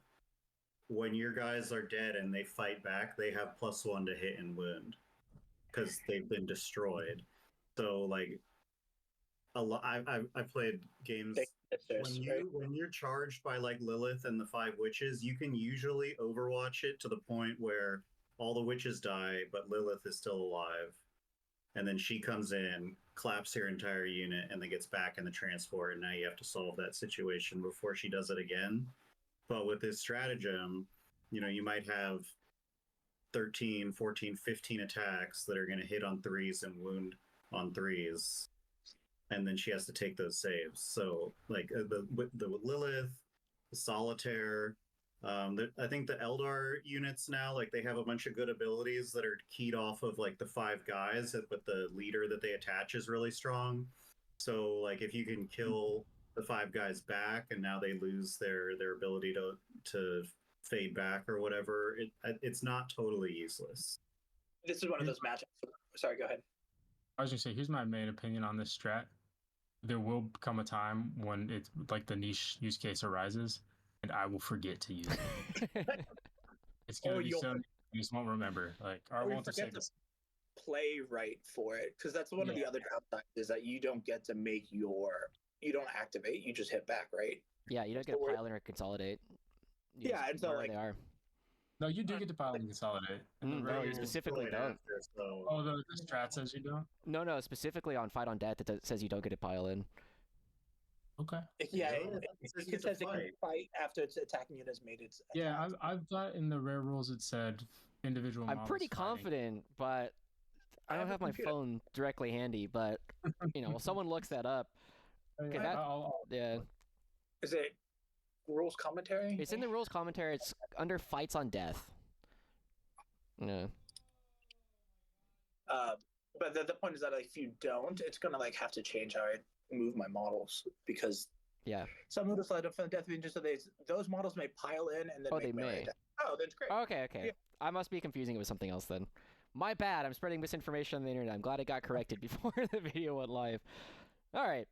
when your guys are dead and they fight back, they have +1 to hit and wound because they've been destroyed. So like I played games when you're charged by like Lilith and the 5 witches, you can usually overwatch it to the point where all the witches die, but Lilith is still alive, and then she comes in, collapse your entire unit and then gets back in the transport, and now you have to solve that situation before she does it again. But with this stratagem, you might have 13, 14, 15 attacks that are going to hit on 3s and wound on 3s, and then she has to take those saves. So like the Lilith, the Solitaire, I think the Eldar units now, like they have a bunch of good abilities that are keyed off of like the 5 guys, but the leader that they attach is really strong. So like if you can kill the 5 guys back and now they lose their ability to fade back or whatever, it's not totally useless. This is one of those matchups. Sorry, go ahead. I was gonna say, here's my main opinion on this strat. There will come a time when it's like the niche use case arises, and I will forget to use it. It's gonna be so you just won't remember. Like, I won't forget to play right for it, because that's one of the other downsides is that you don't get to make you don't activate. You just hit back, right? Yeah, you don't get to pile in or consolidate. And so like they are. No, you do get to pile and consolidate. No, you specifically don't. Oh, the strat says you don't? No, specifically on Fight on Death, it says you don't get to pile in. Okay. Yeah, it says it can fight after its attacking unit has made its attack. Yeah, I've got in the rare rules it said individual I'm pretty confident, but I don't have my phone directly handy, but well, someone looks that up. Yeah. Is it rules commentary? It's in the rules commentary. It's under Fights on Death. Yeah. But the point is that like, if you don't, it's gonna like have to change how I move my models, because some of the slide up from the Death Vengeance, so those models may pile in and then they may. Oh, that's great. Okay. Yeah. I must be confusing it with something else then. My bad. I'm spreading misinformation on the internet. I'm glad it got corrected before the video went live. All right.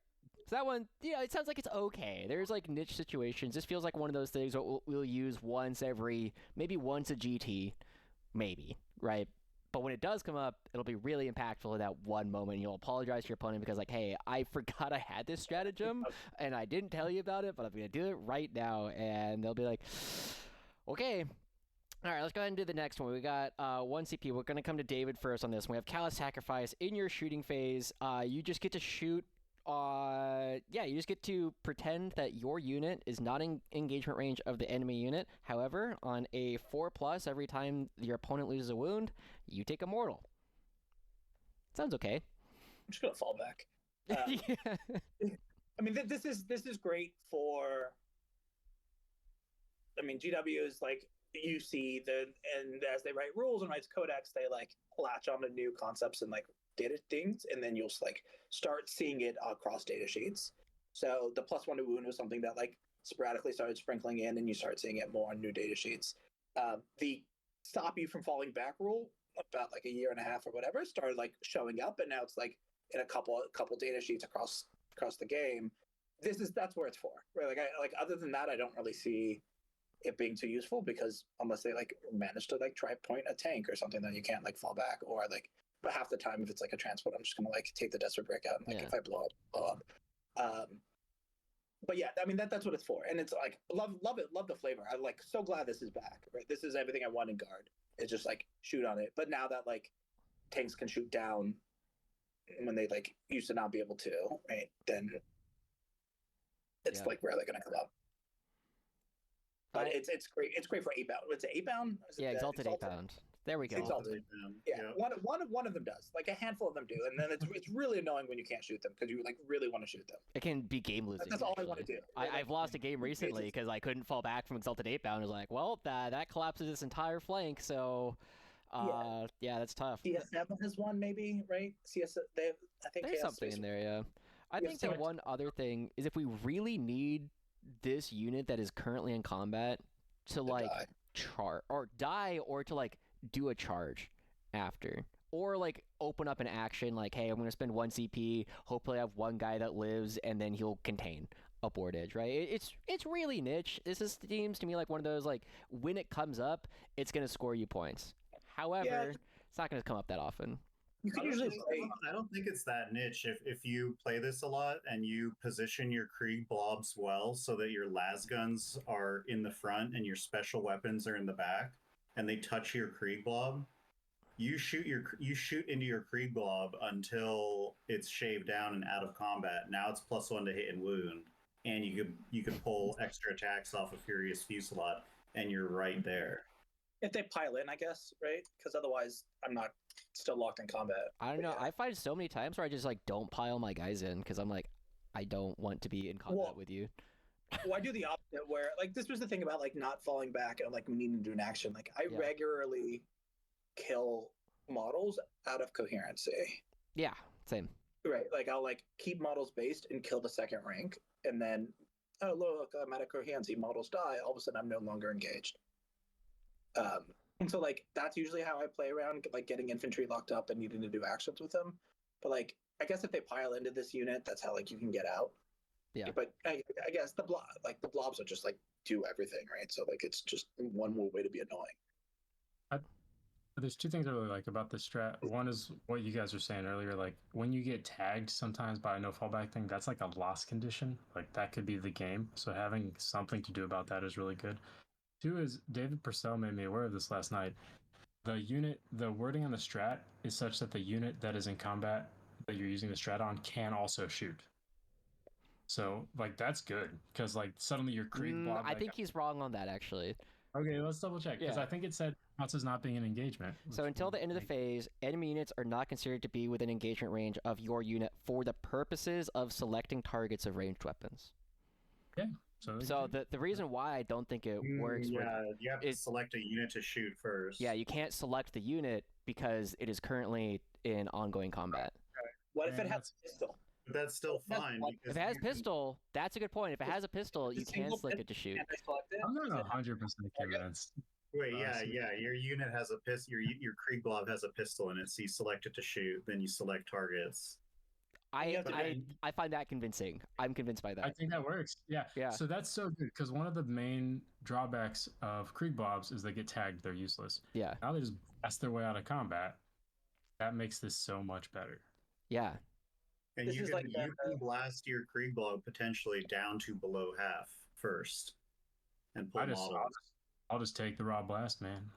So that one, it sounds like it's okay. There's like niche situations. This feels like one of those things that we'll use once a GT, maybe, right? But when it does come up, it'll be really impactful in that one moment. You'll apologize to your opponent because like, hey, I forgot I had this stratagem and I didn't tell you about it, but I'm going to do it right now. And they'll be like, okay. All right, let's go ahead and do the next one. We got 1 CP. We're going to come to David first on this. We have Callous Sacrifice. In your shooting phase, you just get to shoot. You just get to pretend that your unit is not in engagement range of the enemy unit. However, on a 4+, every time your opponent loses a wound, you take a mortal. Sounds okay. I'm just gonna fall back. I mean, this is great for. I mean, GW is like you see and as they write rules and writes codex, they like latch onto new concepts and like data things, and then you'll like start seeing it across data sheets. So the +1 to wound was something that like sporadically started sprinkling in, and you start seeing it more on new data sheets. The stop you from falling back rule about like a year and a half or whatever started like showing up, and now it's like in a couple data sheets across the game. That's where it's for, right? Like other than that, I don't really see it being too useful, because unless they like manage to like try point a tank or something, then you can't like fall back, or like. But half the time, if it's like a transport, I'm just gonna like take the desperate breakout, and like if I blow up. But yeah, I mean that's what it's for, and it's like love it, love the flavor. I'm like so glad this is back. Right, this is everything I want in guard. It's just like shoot on it. But now that like tanks can shoot down when they like used to not be able to, right? Then it's like rarely gonna come up. But it's great. It's great for 8-bound. It's 8-bound. Exalted 8-bound. There we go. Exalted. Yeah. One of them does. Like a handful of them do, and then it's really annoying when you can't shoot them because you like really want to shoot them. It can be game losing. That's all I want to do. I've lost a game recently because I couldn't fall back from Exalted 8-bound. I was like, well, that collapses this entire flank. So, that's tough. CS7 has one, maybe, right? I think there's something in there. Yeah. I think the one other thing is if we really need this unit that is currently in combat to like die or to like do a charge after, or like open up an action like, hey, I'm going to spend 1 CP, hopefully I have one guy that lives, and then he'll contain a board edge, right? It's really niche. Seems to me like one of those like when it comes up, it's going to score you points. However, it's not going to come up that often. You can usually play. I don't think it's that niche. If you play this a lot and you position your Krieg blobs well so that your las guns are in the front and your special weapons are in the back, and they touch your Krieg blob, you shoot into your Krieg blob until it's shaved down and out of combat. Now it's +1 to hit and wound, and you could pull extra attacks off of Furious Fusillade, and you're right there. If they pile in, I guess, right? Because otherwise, I'm not still locked in combat. I don't know. Yeah. I find so many times where I just like don't pile my guys in because I'm like, I don't want to be in combat with you. Well, I do the opposite where like this was the thing about like not falling back and like needing to do an action. Like I regularly kill models out of coherency. Yeah, same. Right. Like I'll like keep models based and kill the second rank, and then oh look, I'm out of coherency. Models die. All of a sudden, I'm no longer engaged. And so like that's usually how I play around, like getting infantry locked up and needing to do actions with them. But like I guess if they pile into this unit, that's how like you can get out. Yeah. But I guess the blobs are just like do everything, right? So like it's just one more way to be annoying. There's two things I really like about this strat. One is what you guys were saying earlier, like when you get tagged sometimes by a no fallback thing, that's like a loss condition. Like that could be the game. So having something to do about that is really good. Two is David Purcell made me aware of this last night. The wording on the strat is such that the unit that is in combat that you're using the strat on can also shoot. So like that's good because like suddenly your Krieg blob. I think he's wrong on that actually. Okay, let's double check because I think it said counts as not being an engagement. So until the end of the phase, enemy units are not considered to be within engagement range of your unit for the purposes of selecting targets of ranged weapons. Yeah. So the reason why I don't think it works. You have to select a unit to shoot first. Yeah, you can't select the unit because it is currently in ongoing combat. What if it has a pistol? But that's still fine. If it has pistol, that's a good point. If it has a pistol, you can select it to shoot. I'm not 100% convinced. Wait, yeah. Your unit has a pistol. Your Krieg blob has a pistol in it, so you select it to shoot. Then you select targets. I find that convincing. I'm convinced by that. I think that works. Yeah. So that's so good because one of the main drawbacks of Krieg blobs is they get tagged. They're useless. Yeah. Now they just blast their way out of combat. That makes this so much better. Yeah. And you can blast your Krieg blob potentially down to below half first, and pull models. I'll just take the raw blast, man.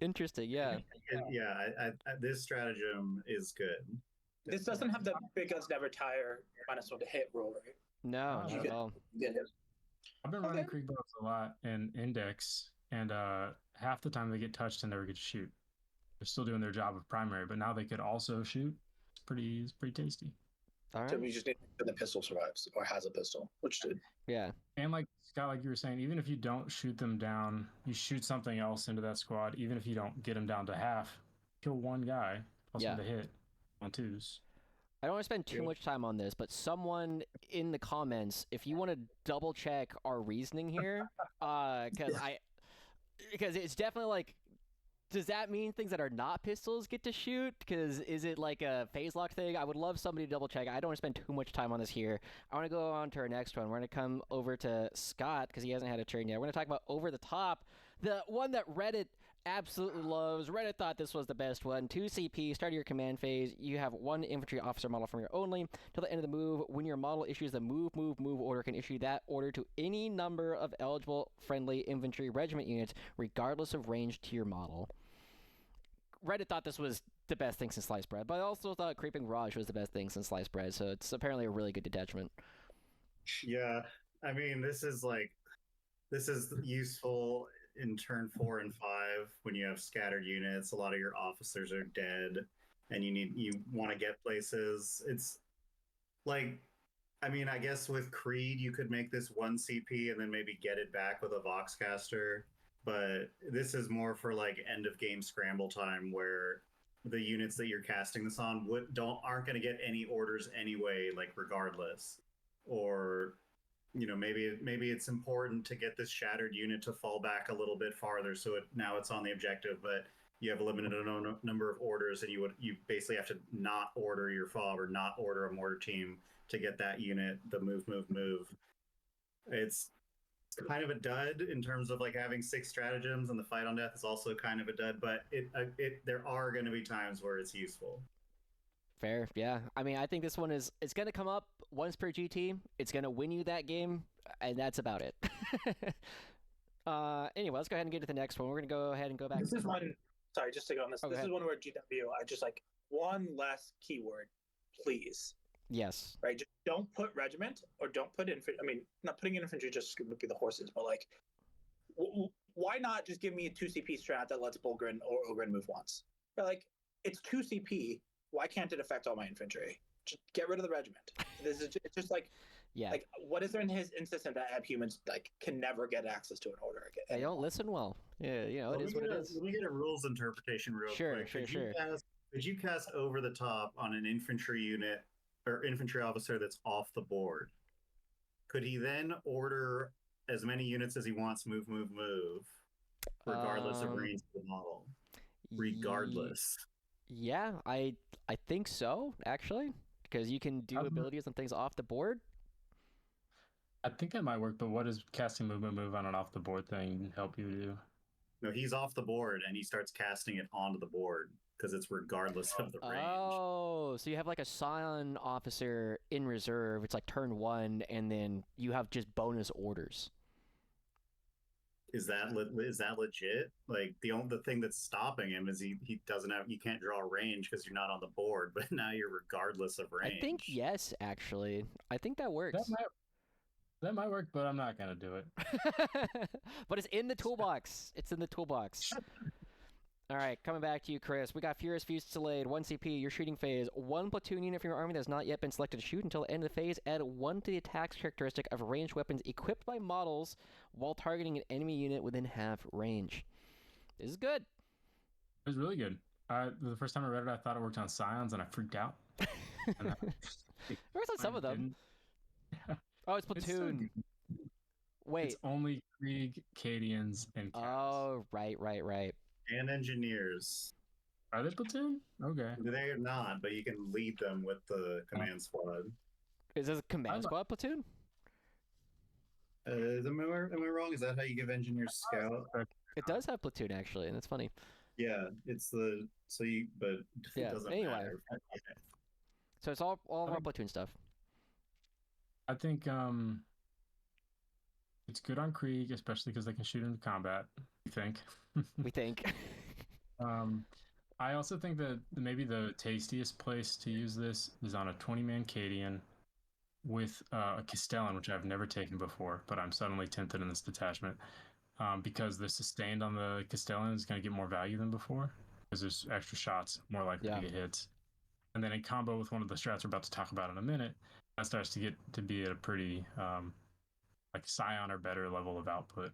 Interesting, yeah. This stratagem is good. This doesn't have the big guns never tire -1 to hit roll, right? No, not at all. I've been running Krieg blobs a lot in Index, and half the time they get touched and never get to shoot. They're still doing their job of primary, but now they could also shoot. It's pretty tasty. All right. So we just need to the pistol survives or has a pistol, which did. Yeah. And like Scott, like you were saying, even if you don't shoot them down, you shoot something else into that squad. Even if you don't get them down to half, kill one guy, +1 to hit on 2s. I don't want to spend too much time on this, but someone in the comments, if you want to double check our reasoning here, because it's definitely like, does that mean things that are not pistols get to shoot? Because is it like a phase lock thing? I would love somebody to double check. I don't want to spend too much time on this here. I want to go on to our next one. We're going to come over to Scott because he hasn't had a turn yet. We're going to talk about Over the Top, the one that Reddit absolutely loves. Reddit thought this was the best one. 2 CP, start of your command phase. You have 1 infantry officer model from your only. Till the end of the move, when your model issues the move order, can issue that order to any number of eligible friendly infantry regiment units, regardless of range to your model. Reddit thought this was the best thing since sliced bread, but I also thought Creeping Raj was the best thing since sliced bread, so it's apparently a really good detachment. Yeah, I mean, this is useful in turn 4 and 5 when you have scattered units. A lot of your officers are dead, and you want to get places. It's like, I mean, I guess with Creed you could make this 1 CP and then maybe get it back with a Voxcaster. But this is more for like end of game scramble time where the units that you're casting this on aren't going to get any orders anyway, like regardless. Or, maybe it's important to get this shattered unit to fall back a little bit farther, so now it's on the objective, but you have a limited number of orders, and you basically have to not order your fob or not order a mortar team to get that unit the move. It's kind of a dud in terms of like having 6 stratagems, and the fight on death is also kind of a dud, but there are going to be times where it's useful. Fair, yeah. I mean, I think this one it's going to come up once per GT. It's going to win you that game, and that's about it. Anyway, let's go ahead and get to the next one. We're gonna go ahead and go back. This is one. Sorry, just to go on this. Oh, go This is ahead. one where GW. I just like one less keyword, please. Yes. Right, just don't put regiment or don't put infantry. I mean, not putting in infantry just would be the horses, but like, why not just give me a 2 CP strat that lets Bulgrin or Ogrin move once? But like, it's 2 CP. Why can't it affect all my infantry? Just get rid of the regiment. This is it's just like, Yeah. like what is there in his system that abhumans like can never get access to an order again? They don't listen well. Yeah, you know, Well, it is what it is. Let me get a rules interpretation real quick. Sure. Could you cast over the top on an infantry unit or infantry officer that's off the board? Could he then order as many units as he wants, move, regardless of range of the model? Regardless. Yeah, I think so, actually. Because you can do abilities and things off the board. I think that might work, but what does casting move on an off the board thing help you do? No, he's off the board and he starts casting it onto the board because it's regardless of the range. Oh, so you have like a Scion officer in reserve. It's like turn 1, and then you have just bonus orders. Is that legit? Like the thing that's stopping him is he doesn't have, you can't draw range because you're not on the board, but now you're regardless of range. I think yes, actually. I think that works. That might work, but I'm not gonna do it. But it's in the toolbox. It's in the toolbox. All right, coming back to you, Chris. We got Furious Fusillade, 1 CP, your shooting phase. 1 platoon unit from your army that has not yet been selected to shoot until the end of the phase. Add 1 to the attack characteristic of ranged weapons equipped by models while targeting an enemy unit within half range. This is good. It was really good. The first time I read it, I thought it worked on Scions, and I freaked out. It works on some of them. Yeah. Oh, it's platoon. Wait. It's only Krieg, Cadians, and Cairns. Oh, right. And engineers. Are they platoon? Okay. They're not, but you can lead them with the command squad. Is this a command squad platoon? Am I wrong? Is that how you give engineers scout? It does have platoon, actually, and it's funny. Yeah, it's but it doesn't matter. So it's all our platoon stuff. I think it's good on Krieg, especially because they can shoot into combat. We think. I also think that maybe the tastiest place to use this is on a 20-man Cadian with a Castellan, which I've never taken before, but I'm suddenly tempted in this detachment because the sustained on the Castellan is going to get more value than before because there's extra shots, more likely to get hits. And then in combo with one of the strats we're about to talk about in a minute, that starts to get to be at a pretty like Scion or better level of output.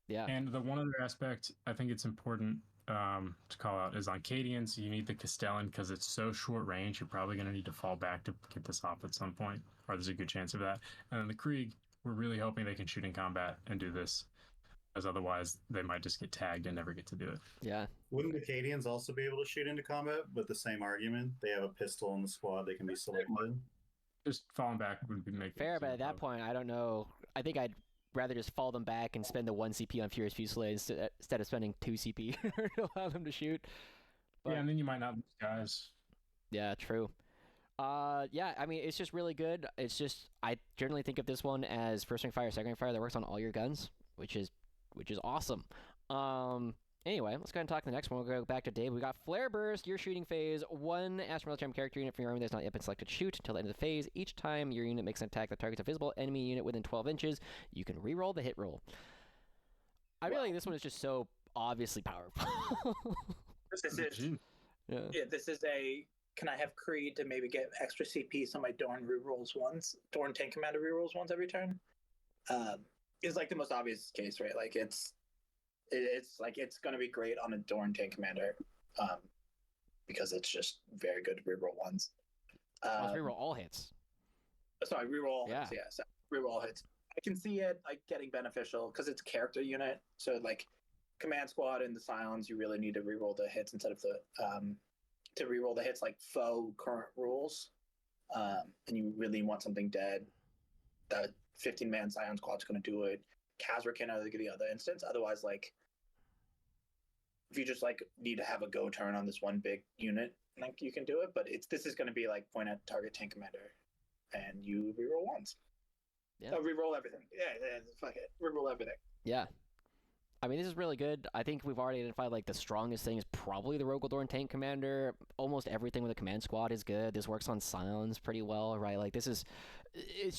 Yeah. And the one other aspect I think it's important to call out is on Cadians, you need the Castellan because it's so short range, you're probably going to need to fall back to get this off at some point, or there's a good chance of that. And then the Krieg, we're really hoping they can shoot in combat and do this, as otherwise they might just get tagged and never get to do it. Yeah. Wouldn't the Cadians also be able to shoot into combat with the same argument? They have a pistol in the squad, they can be selected. Just falling back would be making fair, but at that point, I don't know. I think I'd rather just fall them back and spend the 1 CP on Furious Fusillade instead of spending 2 CP to allow them to shoot. But, yeah, and then you might not lose guys. Yeah, true. Yeah, I mean, it's just really good. It's just, I generally think of this one as first ring fire, second ring fire that works on all your guns, which is awesome. Anyway, let's go ahead and talk the next one. We'll go back to Dave. We got Flare Burst, your shooting phase. 1 Astral character unit from your army that's not yet been selected to shoot until the end of the phase. Each time your unit makes an attack that targets a visible enemy unit within 12 inches, you can reroll the hit roll. I really think this one is just so obviously powerful. This is a, can I have Creed to maybe get extra CP so my Dorn rerolls once? Dorn Tank Commander rerolls once every turn? Is like the most obvious case, right? Like it's going to be great on a Dorn Tank Commander because it's just very good to reroll ones. Let's reroll all hits. Sorry, reroll all hits. Yeah, so reroll all hits. I can see it like getting beneficial because it's a character unit. So like command squad and the Scions, you really need to reroll the hits instead of the to reroll the hits like faux current rules. And you really want something dead. That 15-man Scion squad's going to do it. Kazrakin are the other instance. Otherwise, like if you just like need to have a go turn on this one big unit, like you can do it. But this is going to be like point at target tank commander, and you reroll once. Yeah. Oh, reroll everything. Yeah, fuck it. Reroll everything. Yeah. I mean, this is really good. I think we've already identified like the strongest thing is probably the Rogaldorn tank commander. Almost everything with a command squad is good. This works on Scions pretty well, right? Like it's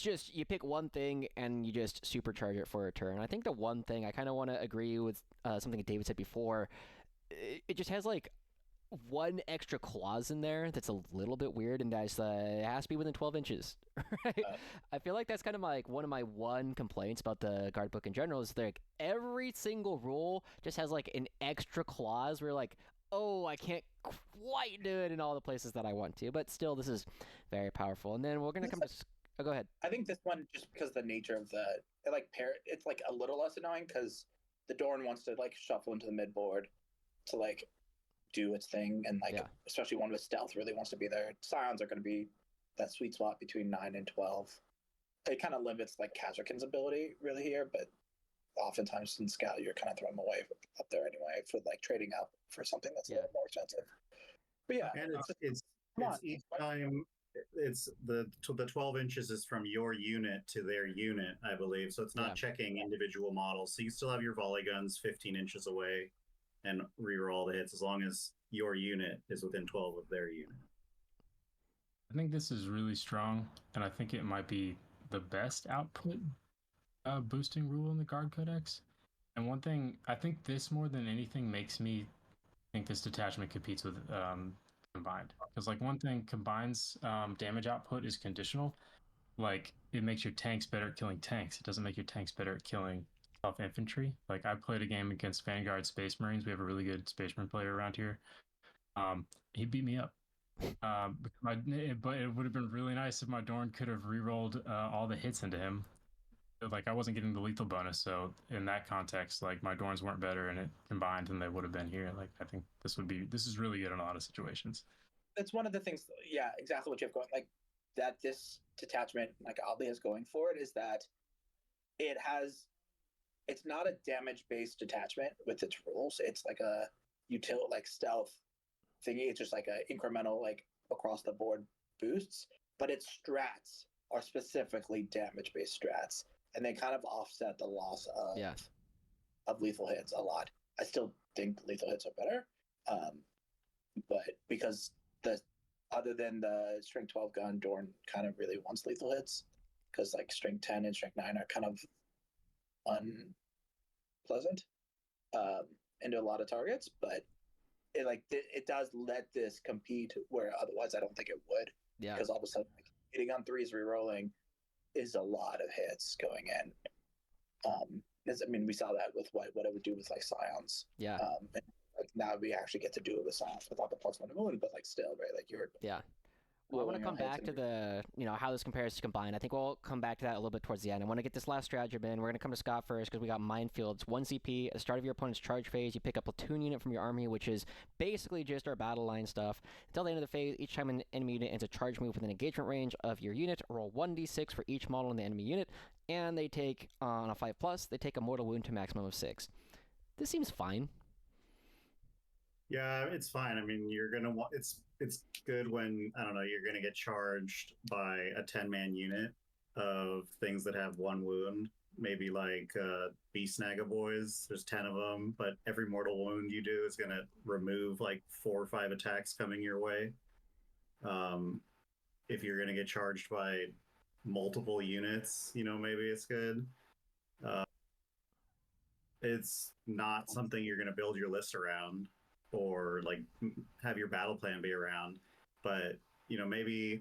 just you pick one thing and you just supercharge it for a turn. I think the one thing I kind of want to agree with something David said before. It just has like one extra clause in there that's a little bit weird, and that's it has to be within 12 inches. Right? I feel like that's kind of like one of my complaints about the guard book in general is like every single rule just has like an extra clause where like, oh, I can't quite do it in all the places that I want to, but still this is very powerful. And then we're gonna come to go ahead. I think this one, just because of the nature of it's like a little less annoying because the Dorn wants to like shuffle into the mid board to like do its thing, and like especially one with stealth really wants to be there. Scions are going to be that sweet spot between 9 and 12. It kind of limits like Kazrakin's ability really here, but oftentimes in Scout you're kind of throwing them away up there anyway for like trading up for something that's a little more expensive. But yeah, and it's each time it's the 12 inches is from your unit to their unit, I believe. So it's not checking individual models. So you still have your volley guns 15 inches away and reroll the hits as long as your unit is within 12 of their unit. I think this is really strong, and I think it might be the best output boosting rule in the Guard Codex. And one thing, I think this more than anything makes me think this detachment competes with Combined. Because like one thing, Combined's damage output is conditional. Like it makes your tanks better at killing tanks. It doesn't make your tanks better at killing tough infantry. Like I played a game against Vanguard Space Marines. We have a really good Space Marine player around here. He beat me up. But it would have been really nice if my Dorn could have re-rolled all the hits into him. Like I wasn't getting the lethal bonus, so in that context, like my Dorns weren't better in it combined than they would have been here. Like I think this is really good in a lot of situations. That's one of the things, yeah, exactly what you have going, like that this detachment, like oddly is going for it, is that it's not a damage-based detachment with its rules. It's like a like stealth thingy. It's just like an incremental, like across the board boosts, but its strats are specifically damage-based strats, and they kind of offset the loss of lethal hits a lot. I still think lethal hits are better, but because other than the strength 12 gun, Dorn kind of really wants lethal hits because like strength 10 and strength 9 are kind of unpleasant into a lot of targets, but it does let this compete where otherwise I don't think it would. Yeah. Because all of a sudden, like, hitting on threes rerolling is a lot of hits going in. I mean, we saw that with what it would do with like Scions. Yeah. And, like now we actually get to do it with Scions without the +1 moon, but like still, right? Like you're Well, I want to come back to the, how this compares to Combined. I think we'll come back to that a little bit towards the end. I want to get this last stratagem in. We're going to come to Scott first because we got Minefields. 1 CP. At the start of your opponent's charge phase, you pick a platoon unit from your army, which is basically just our battle line stuff. Until the end of the phase, each time an enemy unit ends a charge move within engagement range of your unit, roll 1d6 for each model in the enemy unit, and they take, on a 5+, they take a mortal wound to a maximum of 6. This seems fine. Yeah, it's fine. I mean, you're gonna want it's good when you're gonna get charged by a 10-man unit of things that have 1 wound. Maybe like Beast Naga boys. There's 10 of them, but every mortal wound you do is gonna remove like 4 or 5 attacks coming your way. If you're gonna get charged by multiple units, maybe it's good. It's not something you're gonna build your list around or like have your battle plan be around, but maybe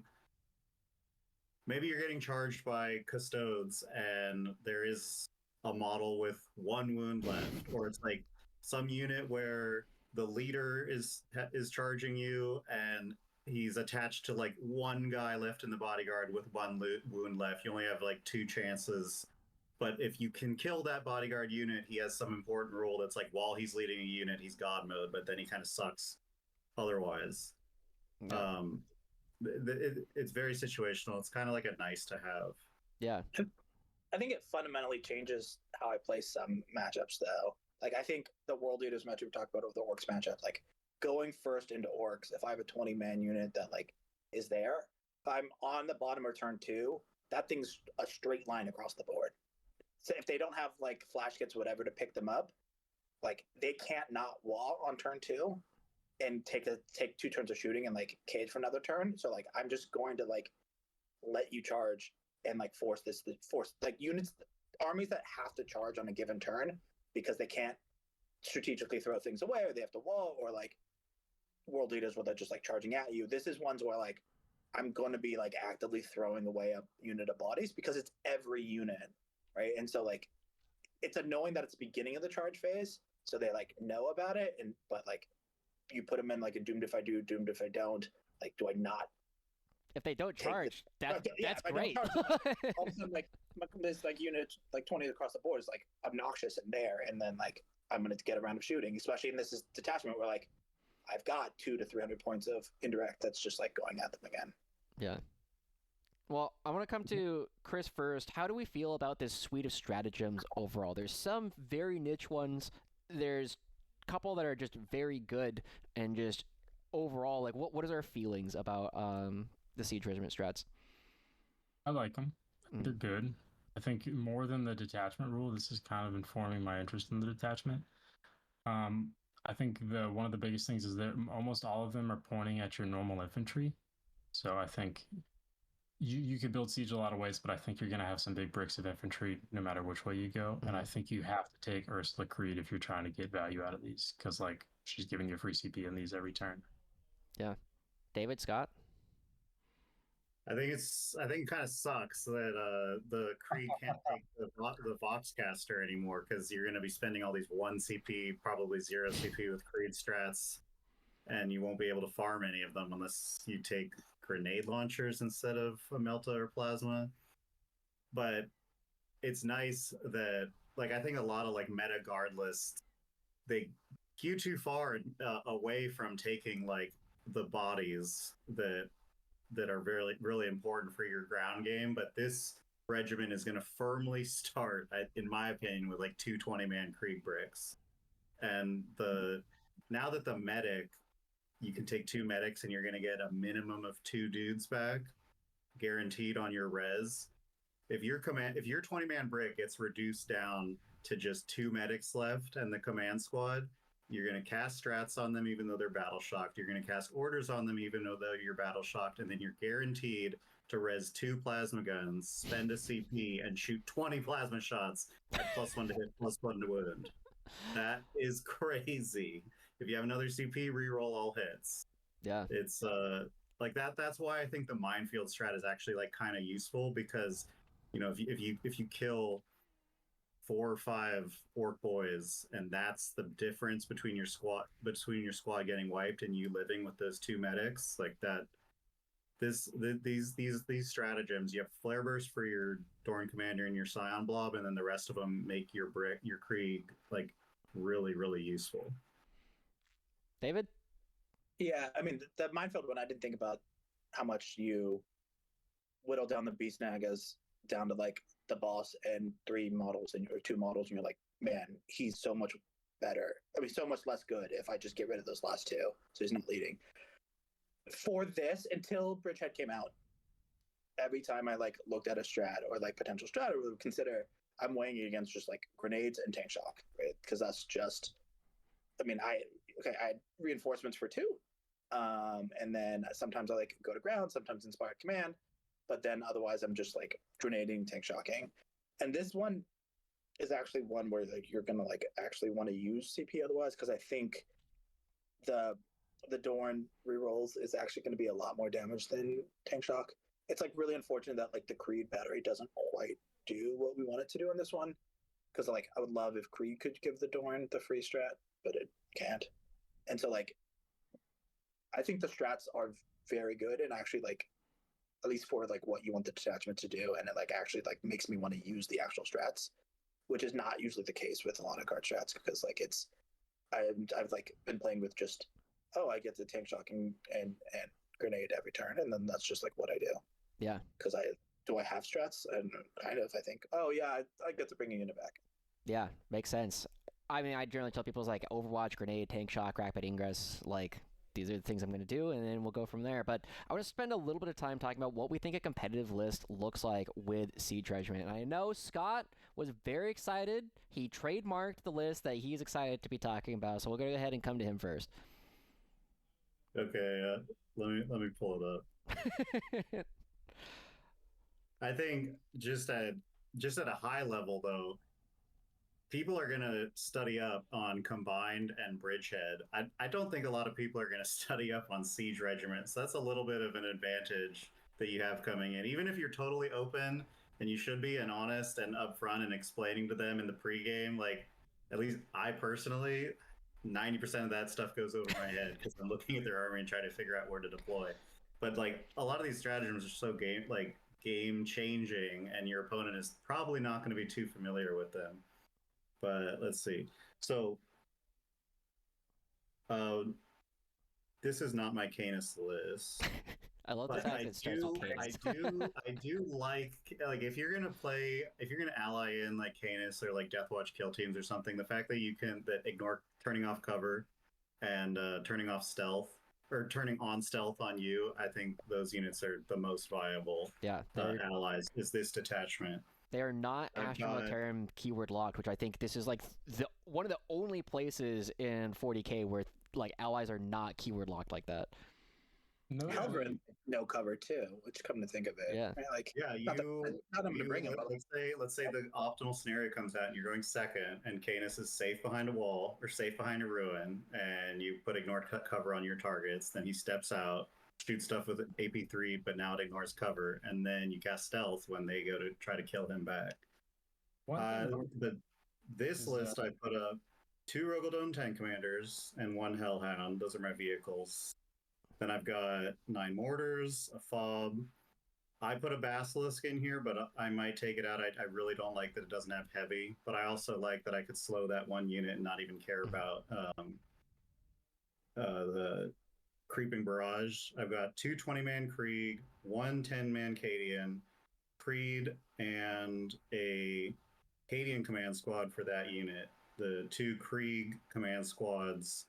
you're getting charged by custodes and there is a model with 1 wound left, or it's like some unit where the leader is charging you and he's attached to like 1 guy left in the bodyguard with 1 wound left. You only have like 2 chances. But if you can kill that bodyguard unit, he has some important rule that's like while he's leading a unit, he's God mode, but then he kind of sucks otherwise. Yeah. It's very situational. It's kind of like a nice to have. Yeah. I think it fundamentally changes how I play some matchups, though. Like, I think the World Leaders matchup we talked about over the Orcs matchup, like going first into Orcs, if I have a 20-man unit that like is there, if I'm on the bottom of turn 2, that thing's a straight line across the board. So if they don't have like flash kits, whatever, to pick them up, like they can't not wall on turn 2 and take 2 turns of shooting and like cage for another turn. So like I'm just going to like let you charge and like force like units, armies that have to charge on a given turn because they can't strategically throw things away, or they have to wall, or like world leaders where they're just like charging at you. This is ones where like I'm going to be like actively throwing away a unit of bodies because it's every unit, right? And so like it's annoying that it's the beginning of the charge phase, so they like know about it, and but like you put them in like a doomed if I do, doomed if I don't. Like, do I not? If they don't charge, that's great. Charge, all of a sudden, like this like unit like 20 across the board is like obnoxious in there, and then like I'm gonna get a round of shooting, especially in this is detachment where like I've got 200 to 300 points of indirect that's just like going at them again. Yeah. Well, I want to come to Chris first. How do we feel about this suite of stratagems overall? There's some very niche ones. There's a couple that are just very good, and just overall, like what is our feelings about the Siege Regiment strats? I like them. They're good. I think more than the detachment rule, this is kind of informing my interest in the detachment. I think one of the biggest things is that almost all of them are pointing at your normal infantry. So I think you could build Siege a lot of ways, but I think you're going to have some big bricks of infantry no matter which way you go. And I think you have to take Ursula Creed if you're trying to get value out of these, because like she's giving you free CP in these every turn. Yeah. David, Scott? I think it kind of sucks that the Krieg can't take the Voxcaster anymore, because you're going to be spending all these 1 CP, probably 0 CP with Krieg strats, and you won't be able to farm any of them unless you take grenade launchers instead of a Melta or Plasma. But it's nice that, like, I think a lot of like meta guard lists, they skew too far away from taking like the bodies that are really, really important for your ground game. But this regiment is going to firmly start, in my opinion, with like 2 20-man Krieg bricks. And now that the medic, you can take 2 medics and you're going to get a minimum of 2 dudes back guaranteed on your res. If your 20-man brick gets reduced down to just 2 medics left and the command squad, you're going to cast strats on them even though they're battle shocked. You're going to cast orders on them even though you're battle shocked, and then you're guaranteed to res 2 plasma guns, spend a CP, and shoot 20 plasma shots at +1 to hit, +1 to wound. That is crazy. If you have another CP, reroll all hits. Yeah. It's like that. That's why I think the Minefield strat is actually like kind of useful, because you know if you kill 4 or 5 orc boys, and that's the difference between your squad getting wiped and you living with those 2 medics, like that. These stratagems, you have Flare Burst for your Dorn Commander and your Scion Blob, and then the rest of them make your Krieg like really, really useful. David? Yeah, I mean the Minefield one, I didn't think about how much you whittle down the Beast Nagas down to like the boss and 3 models or 2 models, and you're like, man, he's so much better. I mean, so much less good if I just get rid of those last 2, so he's not leading. For this, until Bridgehead came out, every time I like looked at a strat or like potential strat, I would consider, I'm weighing it against just like grenades and tank shock, right? Because that's just, I mean, I had reinforcements for 2, and then sometimes I like go to ground, sometimes inspired command, but then otherwise I'm just like grenading, tank shocking. And this one is actually one where like you're gonna like actually want to use CP otherwise, because I think the Dorn rerolls is actually going to be a lot more damage than tank shock. It's like really unfortunate that like the Creed battery doesn't quite do what we want it to do in this one, because like I would love if Creed could give the Dorn the free strat, but it can't. And so like I think the strats are very good, and actually like at least for like what you want the detachment to do, and it like actually like makes me want to use the actual strats, which is not usually the case with a lot of card strats, because like it's I've like been playing with just, I get the tank shock and grenade every turn, and then that's just like what I do. Yeah. Because I have strats, and kind of I think, I get to bring a unit back. Yeah, makes sense. I mean, I generally tell people it's like Overwatch, grenade, tank shock, rapid ingress. Like these are the things I'm going to do, and then we'll go from there. But I want to spend a little bit of time talking about what we think a competitive list looks like with Siege Regiment. And I know Scott was very excited. He trademarked the list that he's excited to be talking about, so we'll go ahead and come to him first. Okay, let me pull it up. I think just at a high level though, people are going to study up on Combined and Bridgehead. I don't think a lot of people are going to study up on Siege Regiment. So that's a little bit of an advantage that you have coming in. Even if you're totally open, and you should be, and honest and upfront and explaining to them in the pregame, like, at least I personally, 90% of that stuff goes over my head because I'm looking at their army and trying to figure out where to deploy. But like a lot of these stratagems are so game changing, and your opponent is probably not going to be too familiar with them. But let's see. So this is not my Canis list. I love the fact that it starts with Canis. I do like if you're gonna ally in like Canis or like Deathwatch kill teams or something, the fact that you can ignore turning off cover and turning off stealth or turning on stealth on you, I think those units are the most viable. Yeah, allies is this detachment. They are not Astromilitarum keyword locked, which I think this is like one of the only places in 40k where like allies are not keyword locked like that. No cover, no cover too. Which, come to think of it, yeah, right? Like I'm going to bring it. Let's say the optimal scenario comes out and you're going second, and Canis is safe behind a wall or safe behind a ruin, and you put ignore cover on your targets. Then he steps out, shoots stuff with AP3, but now it ignores cover, and then you cast stealth when they go to try to kill him back. This list I put up 2 Rogaldone tank commanders and 1 Hellhound. Those are my vehicles. Then I've got 9 mortars, a fob. I put a basilisk in here, but I might take it out. I really don't like that it doesn't have heavy, but I also like that I could slow that one unit and not even care about the creeping barrage. I've got 2 20-man Krieg, 1 10-man Cadian, Creed, and a Cadian command squad for that unit. The 2 Krieg command squads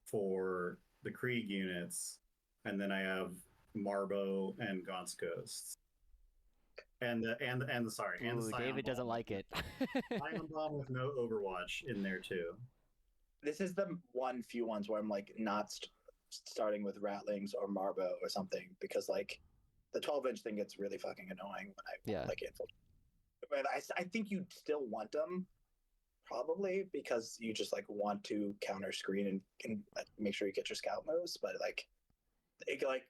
for the Krieg units, and then I have Marbo and Gaunt's Ghosts. And the David doesn't like it. Ion Bomb with no Overwatch in there too. This is the few ones where I'm like not starting with Ratlings or Marbo or something, because like the 12-inch thing gets really fucking annoying when I like infiltrate. But I think you'd still want them, probably, because you just like want to counter screen and make sure you get your scout moves, but like it like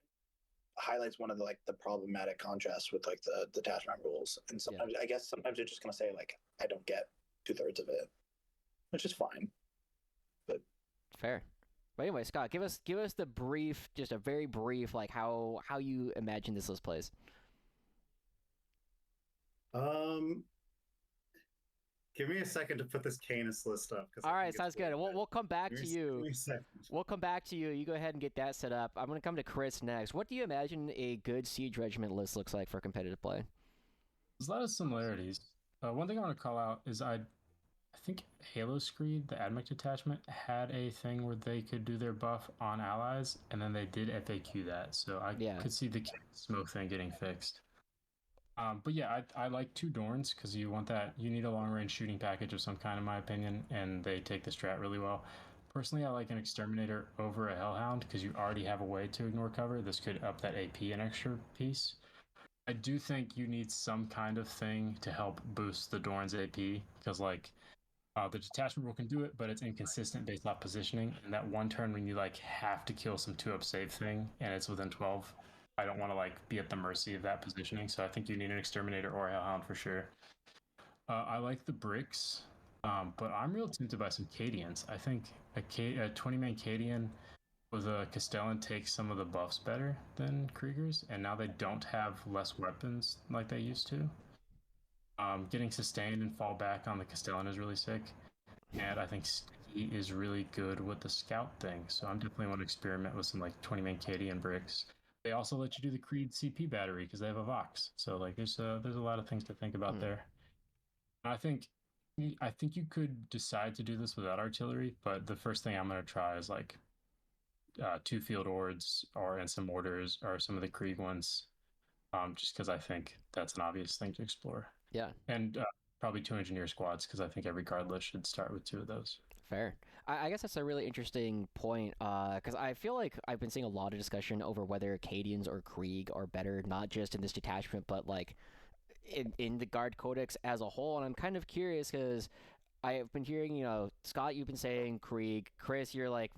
highlights one of the problematic contrasts with like the detachment rules, and sometimes I guess sometimes you're just gonna say like I don't get 2/3 of it, which is fine. But fair. But anyway, Scott, give us the brief, just a very brief, like how you imagine this list plays. Give me a second to put this Canis list up. All right, sounds good. We'll come back to you. We'll come back to you. You go ahead and get that set up. I'm going to come to Chris next. What do you imagine a good Siege Regiment list looks like for competitive play? There's a lot of similarities. One thing I want to call out is I think Halo Screed, the Admech detachment, had a thing where they could do their buff on allies, and then they did FAQ that. So I could see the smoke thing getting fixed. But yeah, I like 2 Dorns because you need a long-range shooting package of some kind, in my opinion, and they take the strat really well. Personally, I like an Exterminator over a Hellhound because you already have a way to ignore cover. This could up that AP an extra piece. I do think you need some kind of thing to help boost the Dorn's AP, because like the detachment rule can do it, but it's inconsistent based off positioning. And that one turn when you like have to kill some 2-up save thing and it's within 12, I don't want to like be at the mercy of that positioning. So I think you need an Exterminator or a Hellhound for sure. I like the bricks, but I'm real tempted by some Cadians. I think a 20-man Cadian with a Castellan takes some of the buffs better than Kriegers, and now they don't have less weapons like they used to. Getting sustained and fall back on the Castellan is really sick, and I think he is really good with the scout thing. So I'm definitely want to experiment with some like 20-man Cadian bricks. They also let you do the Creed CP battery because they have a Vox. So like there's a lot of things to think about there. I think you could decide to do this without artillery, but the first thing I'm going to try is like two field ords and some orders are some of the Krieg ones, just because I think that's an obvious thing to explore. Yeah. And probably 2 engineer squads, because I think every card list should start with 2 of those. Fair. I guess that's a really interesting point, because I feel like I've been seeing a lot of discussion over whether Cadians or Krieg are better, not just in this detachment, but like in the Guard Codex as a whole. And I'm kind of curious because I have been hearing, Scott, you've been saying Krieg. Chris, you're like,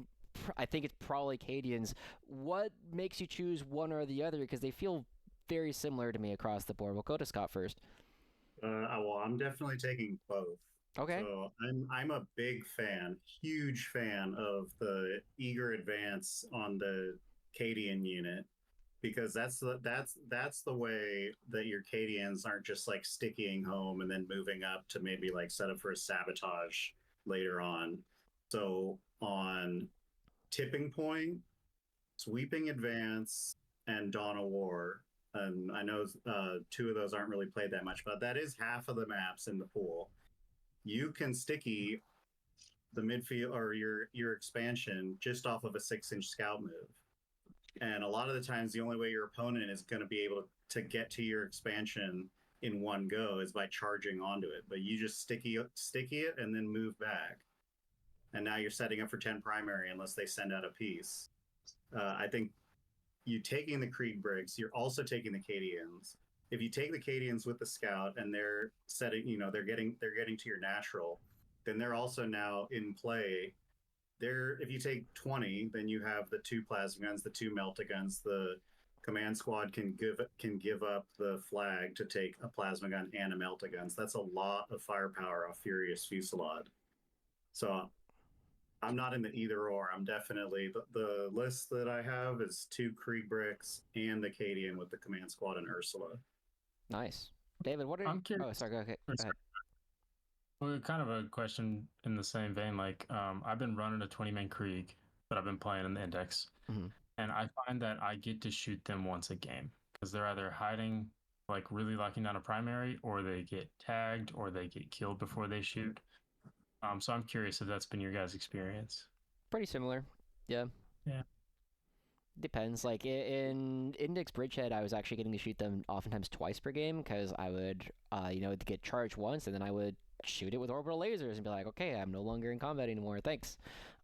I think it's probably Cadians. What makes you choose one or the other? Because they feel very similar to me across the board. We'll go to Scott first. Well, I'm definitely taking both. Okay. So I'm a big fan, huge fan of the eager advance on the Cadian unit, because that's the way that your Cadians aren't just like stickying home and then moving up to maybe like set up for a sabotage later on. So on Tipping Point, Sweeping Advance, and Dawn of War. I know 2 of those aren't really played that much, but that is half of the maps in the pool. You can sticky the midfield or your expansion just off of a 6-inch scout move. And a lot of the times, the only way your opponent is going to be able to get to your expansion in one go is by charging onto it. But you just sticky it and then move back. And now you're setting up for 10 primary unless they send out a piece. I think you taking the Krieg Briggs, you're also taking the Cadians. If you take the Cadians with the scout and they're setting, they're getting to your natural, then they're also now in play. If you take 20, then you have the 2 plasma guns, the 2 melta guns. The command squad can give up the flag to take a plasma gun and a melta gun. So that's a lot of firepower off Furious Fusillade. So I'm not in the either or. I'm definitely the list that I have is 2 Krieg Bricks and the Cadian with the command squad and Ursula. Nice. David, what are I'm curious. Oh, sorry, go ahead. Well, kind of a question in the same vein. Like, I've been running a 20-man Krieg that I've been playing in the index, and I find that I get to shoot them once a game because they're either hiding, like really locking down a primary, or they get tagged, or they get killed before they shoot. So I'm curious if that's been your guys' experience. Pretty similar. Yeah. Yeah. Depends. Like in Index Bridgehead, I was actually getting to shoot them oftentimes twice per game because I would, get charged once and then I would shoot it with orbital lasers and be like, okay, I'm no longer in combat anymore. Thanks.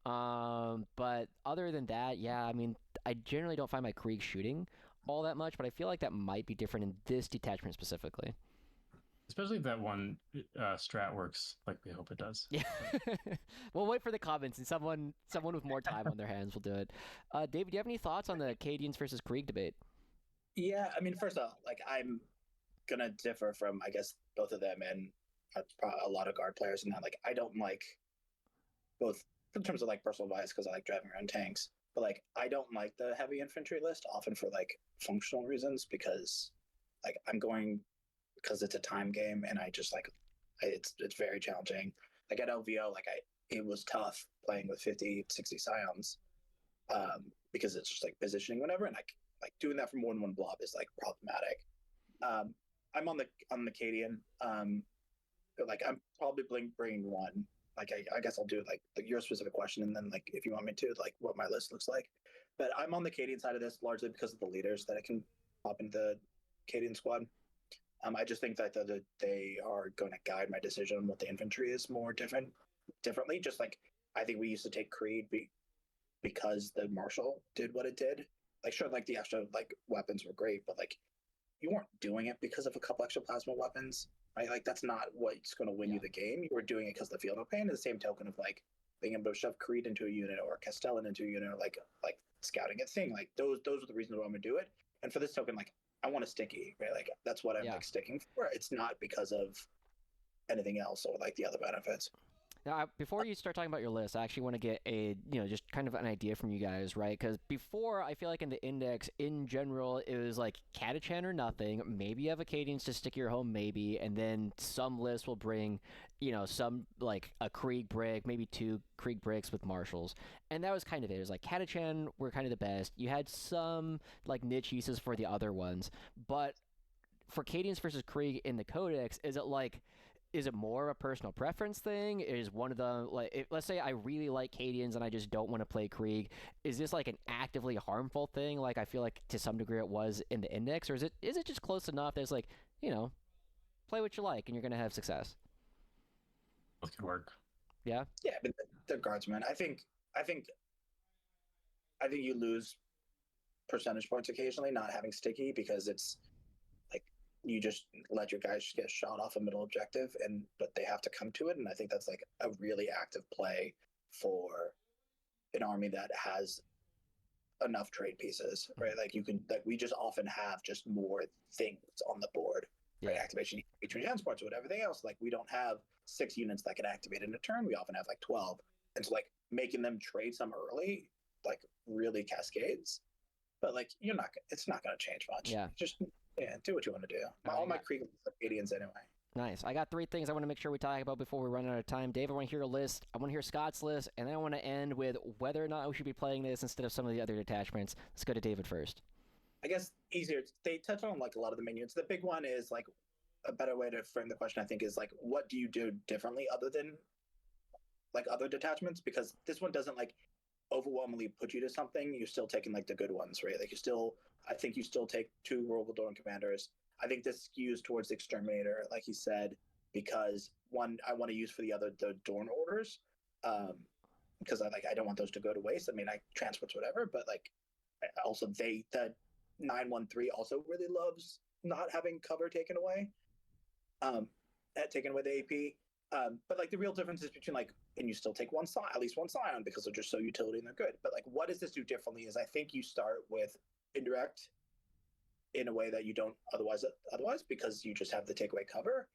But other than that, yeah, I mean, I generally don't find my Krieg shooting all that much, but I feel like that might be different in this detachment specifically. Especially if that one strat works like we hope it does. Yeah. We'll wait for the comments, and someone with more time on their hands will do it. David, do you have any thoughts on the Cadians versus Krieg debate? Yeah, I mean, first off, like I'm gonna differ from I guess both of them and a lot of guard players, and that like I don't like both in terms of like personal bias because I like driving around tanks, but like I don't like the heavy infantry list often for like functional reasons because like I'm going. Because it's a time game and I just like it's very challenging. Like at LVO, it was tough playing with 50, 60 scions because it's just like positioning whatever, and like doing that from more than one blob is like problematic. I'm on the Cadian. Like I'm probably bringing one. Like I guess I'll do like your specific question, and then like if you want me to like what my list looks like. But I'm on the Cadian side of this largely because of the leaders that I can pop into the Cadian squad. I just think that they are going to guide my decision on what the infantry is more differently. Just like I think we used to take Creed because the Marshal did what it did. Like sure, like the extra like weapons were great, but like you weren't doing it because of a couple extra plasma weapons, right? Like that's not what's going to win you the game. You were doing it because the field okay. And the same token of like being able to shove Creed into a unit or Castellan into a unit, or like scouting a thing. Like those are the reasons why I'm going to do it. And for this token, like I want a sticky, right? Like that's what I'm like sticking for. It's not because of anything else or like the other benefits. Now, before you start talking about your list, I actually want to get a, just kind of an idea from you guys, right? Because before, I feel like in the index, in general, it was like Catachan or nothing. Maybe you have Acadians to stick your home, maybe. And then some lists will bring, some like a Krieg brick, maybe 2 Krieg bricks with marshals. And that was kind of it. It was like Catachan were kind of the best. You had some like niche uses for the other ones. But for Cadians versus Krieg in the codex, is it like... is it more a personal preference thing? Is one of them like, let's say I really like Cadians and I just don't want to play Krieg? Is this like an actively harmful thing? Like I feel like to some degree it was in the index, or is it just close enough that it's like, play what you like and you're gonna have success? Both could work. Yeah. Yeah, but the guardsmen. I think you lose percentage points occasionally not having sticky because it's like you just let your guys get shot off a middle objective but they have to come to it, and I think that's like a really active play for an army that has enough trade pieces, right? Like we just often have just more things on the board, right? Activation between transports or everything else. Like we don't have 6 units that can activate in a turn. We often have like 12, and so like making them trade some early like really cascades. But like it's not going to change much. Yeah. Just do what you want to do. All my Krieg are Cadians anyway. Nice. I got 3 things I want to make sure we talk about before we run out of time. Dave, I want to hear a list. I want to hear Scott's list, and then I want to end with whether or not we should be playing this instead of some of the other detachments. Let's go to David first. I guess easier. They touch on like a lot of the minions. The big one is like a better way to frame the question, I think, is like, what do you do differently other than like other detachments? Because this one doesn't like overwhelmingly put you to something. You're still taking like the good ones, right? Like I think you still take 2 Royal Dorn commanders. I think this skews towards the Exterminator, like he said, because one I want to use for the Dorn orders, because I don't want those to go to waste. I mean, I transports whatever, but like also the 913 also really loves not having cover taken away, taken away the AP. But like the real difference is between like, and you still take at least one scion because they're just so utility and they're good. But like, what does this do differently? Is I think you start with indirect in a way that you don't otherwise because you just have the takeaway cover.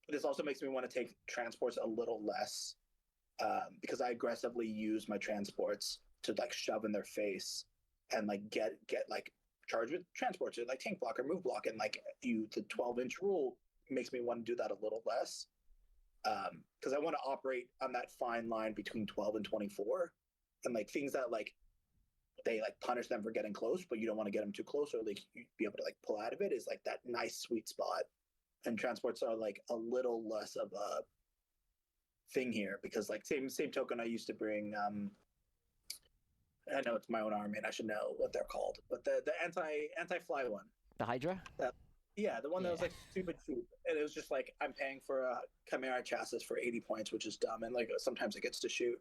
This also makes me want to take transports a little less because I aggressively use my transports to like shove in their face and like get like charged with transports or like tank block or move block, and like the 12-inch rule makes me want to do that a little less because I want to operate on that fine line between 12 and 24, and like things that like they like punish them for getting close, but you don't want to get them too close or like you be able to like pull out of it is like that nice sweet spot. And transports are like a little less of a thing here because like same token I used to bring. I know it's my own army and I should know what they're called, but the anti-fly one. The Hydra? Yeah, the one that was like stupid cheap, and it was just like I'm paying for a Chimera chassis for 80 points, which is dumb, and like sometimes it gets to shoot.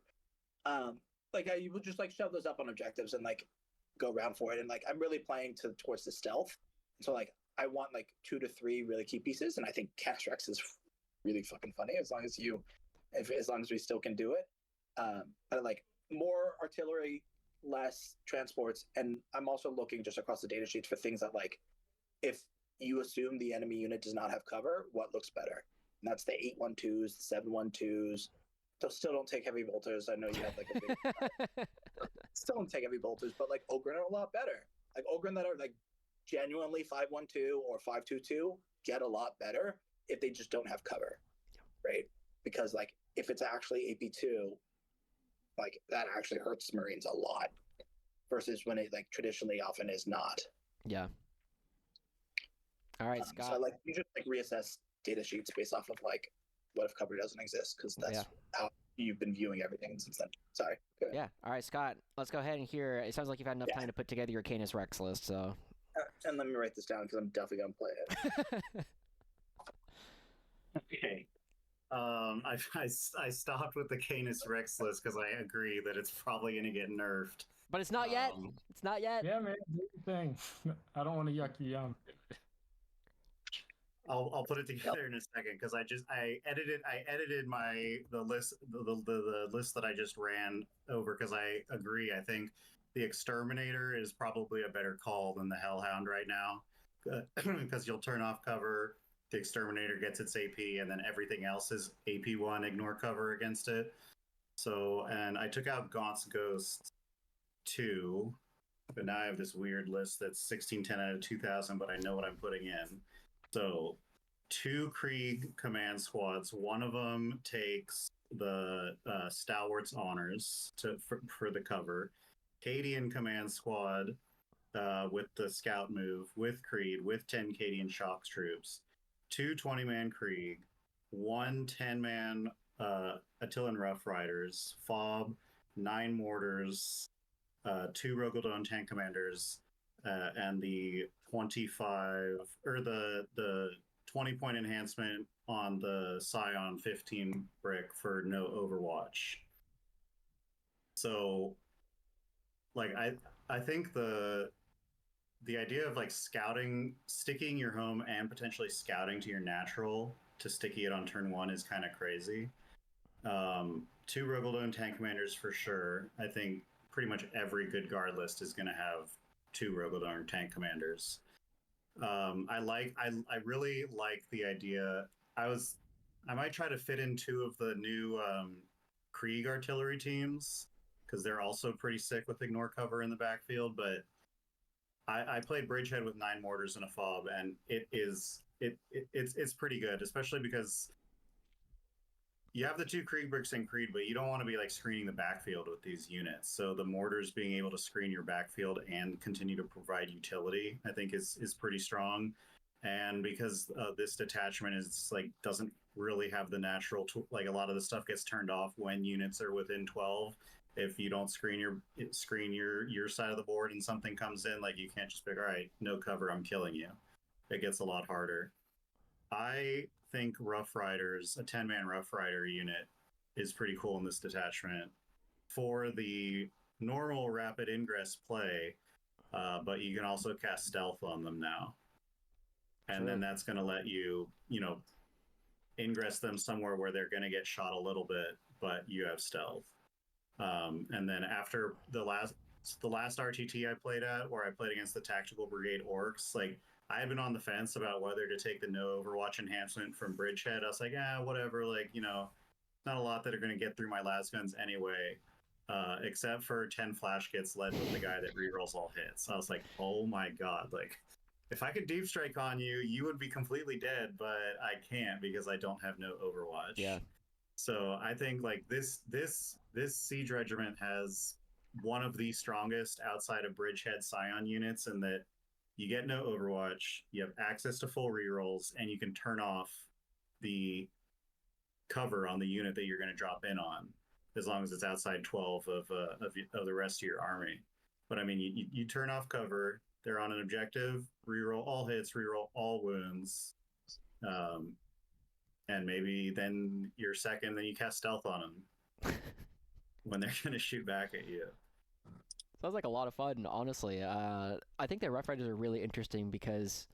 Like I would just like shove those up on objectives and like go around for it, and like I'm really playing towards the stealth. So like I want like 2 to 3 really key pieces, and I think Castrex is really fucking funny as long as we still can do it. But like more artillery, less transports, and I'm also looking just across the data sheets for things that like if you assume the enemy unit does not have cover, what looks better? And that's the 812s, the 712s. Those still don't take heavy bolters. I know you have like a big still don't take heavy bolters, but like Ogren are a lot better. Like Ogren that are like genuinely 512 or 522 get a lot better if they just don't have cover, right? Because like if it's actually AP2, like that actually hurts Marines a lot versus when it like traditionally often is not. Yeah. All right, Scott. So like you just like reassess data sheets based off of like what if cover doesn't exist, because that's how you've been viewing everything since then. Sorry. Yeah. All right, Scott. Let's go ahead and hear. It sounds like you've had enough time to put together your Canis Rex list. So. And let me write this down because I'm definitely gonna play it. Okay. I stopped with the Canis Rex list because I agree that it's probably gonna get nerfed. But it's not yet. It's not yet. Yeah, man. Do your thing. I don't want to yuck you yum. I'll put it together in a second because I edited the list the list that I just ran over because I agree. I think the Exterminator is probably a better call than the Hellhound right now because you'll turn off cover, the Exterminator gets its AP, and then everything else is AP1 ignore cover against it. So, and I took out Gaunt's Ghost 2, but now I have this weird list that's 1610 out of 2000, but I know what I'm putting in. So 2 Krieg command squads. One of them takes the Stalwart's Honors for the cover. Cadian command squad with the scout move, with Creed, with 10 Cadian shock troops. 2 20-man Krieg. one 10-man Attilan Rough Riders, fob, 9 mortars, 2 Rogaldone tank commanders, and the 25 or the 20-point enhancement on the Scion 15 brick for no Overwatch. So, like, I think the idea of like scouting, sticking your home and potentially scouting to your natural to sticky it on turn 1 is kind of crazy. 2 Rogaldone tank commanders for sure. I think pretty much every good guard list is going to have 2 Rogaldone tank commanders. I really like the idea. I might try to fit in 2 of the new Krieg artillery teams because they're also pretty sick with ignore cover in the backfield. But I played Bridgehead with 9 mortars and a fob, and it's pretty good, especially because you have the 2 Krieg bricks in Creed, but you don't want to be like screening the backfield with these units. So the mortars being able to screen your backfield and continue to provide utility, I think is pretty strong. And because this detachment is like doesn't really have the natural like a lot of the stuff gets turned off when units are within 12. If you don't screen your side of the board and something comes in, like you can't just be all right, no cover, I'm killing you. It gets a lot harder. I think Rough Riders, a 10-man Rough Rider unit, is pretty cool in this detachment for the normal rapid ingress play, but you can also cast stealth on them now. And then that's going to let you, ingress them somewhere where they're going to get shot a little bit, but you have stealth. And then after the last RTT I played at, where I played against the Tactical Brigade Orcs, like I had been on the fence about whether to take the no Overwatch enhancement from Bridgehead. I was like, whatever, like, not a lot that are going to get through my lasguns anyway, except for 10 flash kits led with the guy that rerolls all hits. I was like, oh my god, like if I could deep strike on you, you would be completely dead, but I can't because I don't have no Overwatch. Yeah. So I think like this Siege Regiment has one of the strongest outside of Bridgehead Scion units, in that you get no Overwatch, you have access to full rerolls, and you can turn off the cover on the unit that you're going to drop in on, as long as it's outside 12 of the rest of your army. But I mean, you turn off cover, they're on an objective, reroll all hits, reroll all wounds, and maybe then you're second, then you cast stealth on them when they're going to shoot back at you. Sounds like a lot of fun, honestly. I think the Rough Riders are really interesting because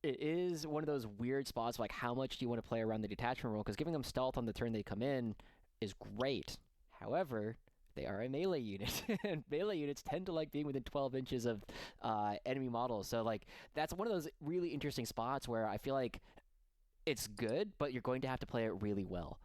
it is one of those weird spots, like how much do you want to play around the detachment role? Because giving them stealth on the turn they come in is great. However, they are a melee unit, and melee units tend to like being within 12 inches of enemy models. So like that's one of those really interesting spots where I feel like it's good, but you're going to have to play it really well.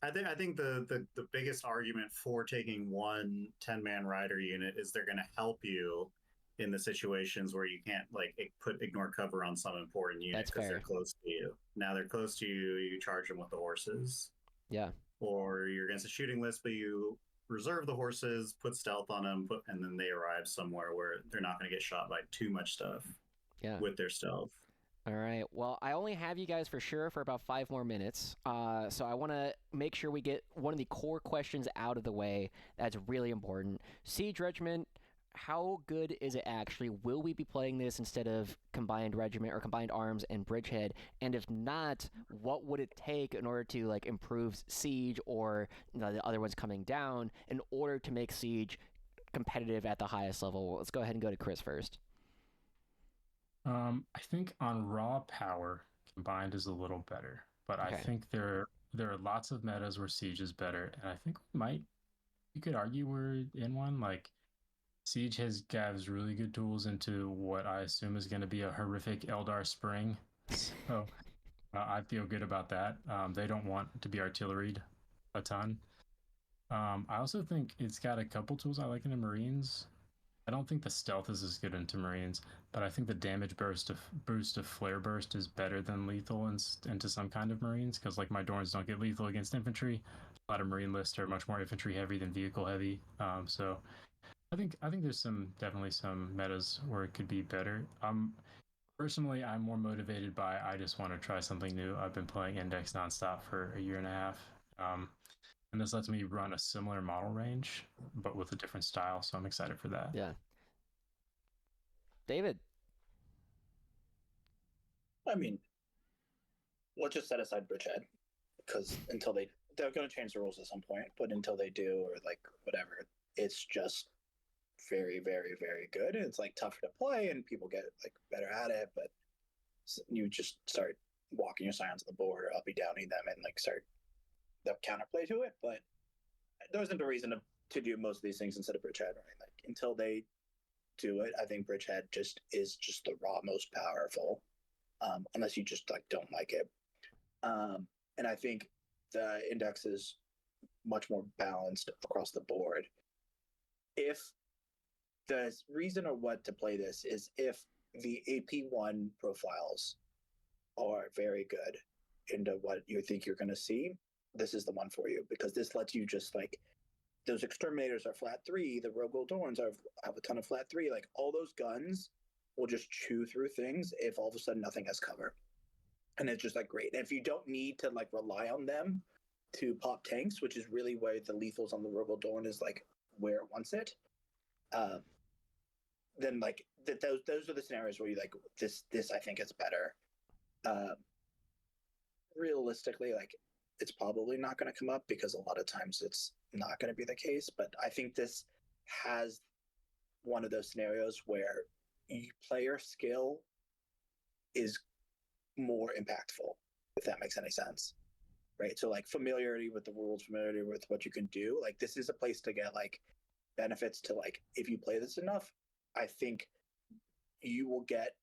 I think the biggest argument for taking one 10-man rider unit is they're going to help you in the situations where you can't like put ignore cover on some important unit because they're close to you. Now they're close to you, you charge them with the horses. Yeah. Or you're against a shooting list, but you reserve the horses, put stealth on them, and then they arrive somewhere where they're not going to get shot by too much stuff. Yeah. With their stealth. All right. Well, I only have you guys for sure for about 5 more minutes. So I want to make sure we get one of the core questions out of the way. That's really important. Siege Regiment, how good is it actually? Will we be playing this instead of Combined Regiment or Combined Arms and Bridgehead? And if not, what would it take in order to like improve Siege or the other ones coming down in order to make Siege competitive at the highest level? Let's go ahead and go to Chris first. I think on raw power, Combined is a little better, but okay. I think there are lots of metas where Siege is better, and I think you could argue we're in one. Like Siege gives really good tools into what I assume is going to be a horrific Eldar Spring, so I feel good about that. They don't want to be artilleried a ton. I also think it's got a couple tools I like in the Marines. I don't think the stealth is as good into Marines, but I think the damage boost of Flare Burst is better than lethal into some kind of Marines, because like my Dorns don't get lethal against infantry. A lot of Marine lists are much more infantry heavy than vehicle heavy. So I think there's definitely some metas where it could be better. Personally, I'm more motivated by I just want to try something new. I've been playing Index nonstop for a year and a half. And this lets me run a similar model range, but with a different style. So I'm excited for that. Yeah. David. I mean, let's just set aside Bridgehead, because until they're going to change the rules at some point, but until they do, or like whatever, it's just very, very, very good. And it's like tougher to play, and people get like better at it. But you just start walking your scions on the board, or uppy downing them, and like start the counterplay to it. But there isn't a reason to do most of these things instead of Bridgehead, right? Like until they do it, I think Bridgehead just is just the raw most powerful, unless you just like don't like it. And I think the Index is much more balanced across the board. If the reason or what to play this is if the AP1 profiles are very good into what you think you're going to see, this is the one for you, because this lets you just like, those exterminators are flat 3, the rogue Dorns have a ton of flat 3, like all those guns will just chew through things if all of a sudden nothing has cover. And it's just like great. And if you don't need to like rely on them to pop tanks, which is really where the lethals on the rogue Dorn is like where it wants it, then like those are the scenarios where you like this I think is better. Realistically, like it's probably not going to come up because a lot of times it's not going to be the case, but I think this has one of those scenarios where player skill is more impactful, if that makes any sense, right? So like familiarity with the rules, familiarity with what you can do, like this is a place to get like benefits to like, if you play this enough, I think you will get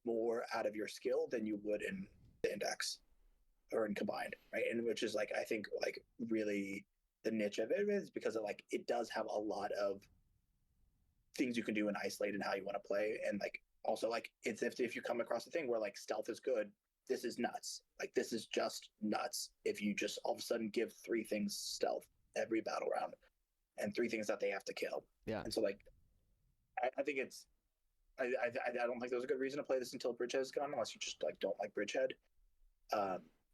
more out of your skill than you would in the Index or in Combined, right? And which is like, I think like really the niche of it is because it like, it does have a lot of things you can do in Isolate and how you want to play. And like, also like it's if you come across a thing where like stealth is good, this is nuts. Like this is just nuts if you just all of a sudden give 3 things stealth every battle round and 3 things that they have to kill. Yeah. And so like I think it's I don't think there's a good reason to play this until Bridgehead is gone, unless you just like don't like Bridgehead,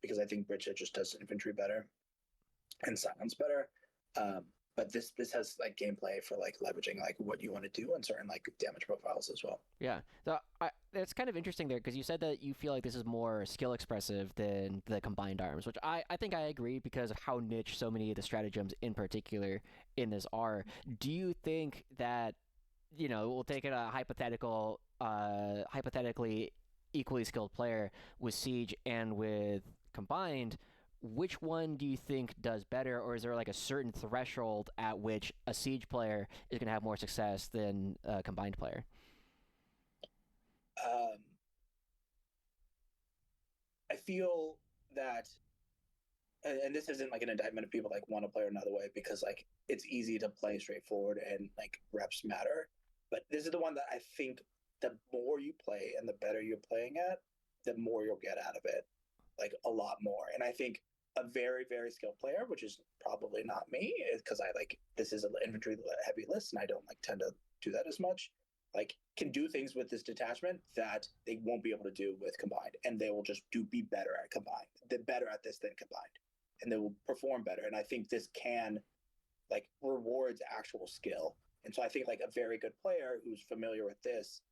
because I think Bridgehead just does infantry better and silence better. But this has like gameplay for like leveraging like what you want to do and certain like damage profiles as well. Yeah, so it's kind of interesting there because you said that you feel like this is more skill expressive than the combined arms, which I think I agree because of how niche so many of the stratagems in particular in this are. Do you think that, you know, we'll take it a hypothetically equally skilled player with Siege and with combined, which one do you think does better, or is there like a certain threshold at which a Siege player is going to have more success than a combined player? I feel that, and this isn't like an indictment of people like want to play another way, because like it's easy to play straightforward and like reps matter. But this is the one that I think the more you play and the better you're playing at, the more you'll get out of it, like a lot more. And I think a very, very skilled player, which is probably not me, because I like, this is an infantry heavy list and I don't like tend to do that as much, like can do things with this detachment that they won't be able to do with combined, and they will just be better at combined. They're better at this than combined, and they will perform better. And I think this can like rewards actual skill. And so I think like a very good player who's familiar with this,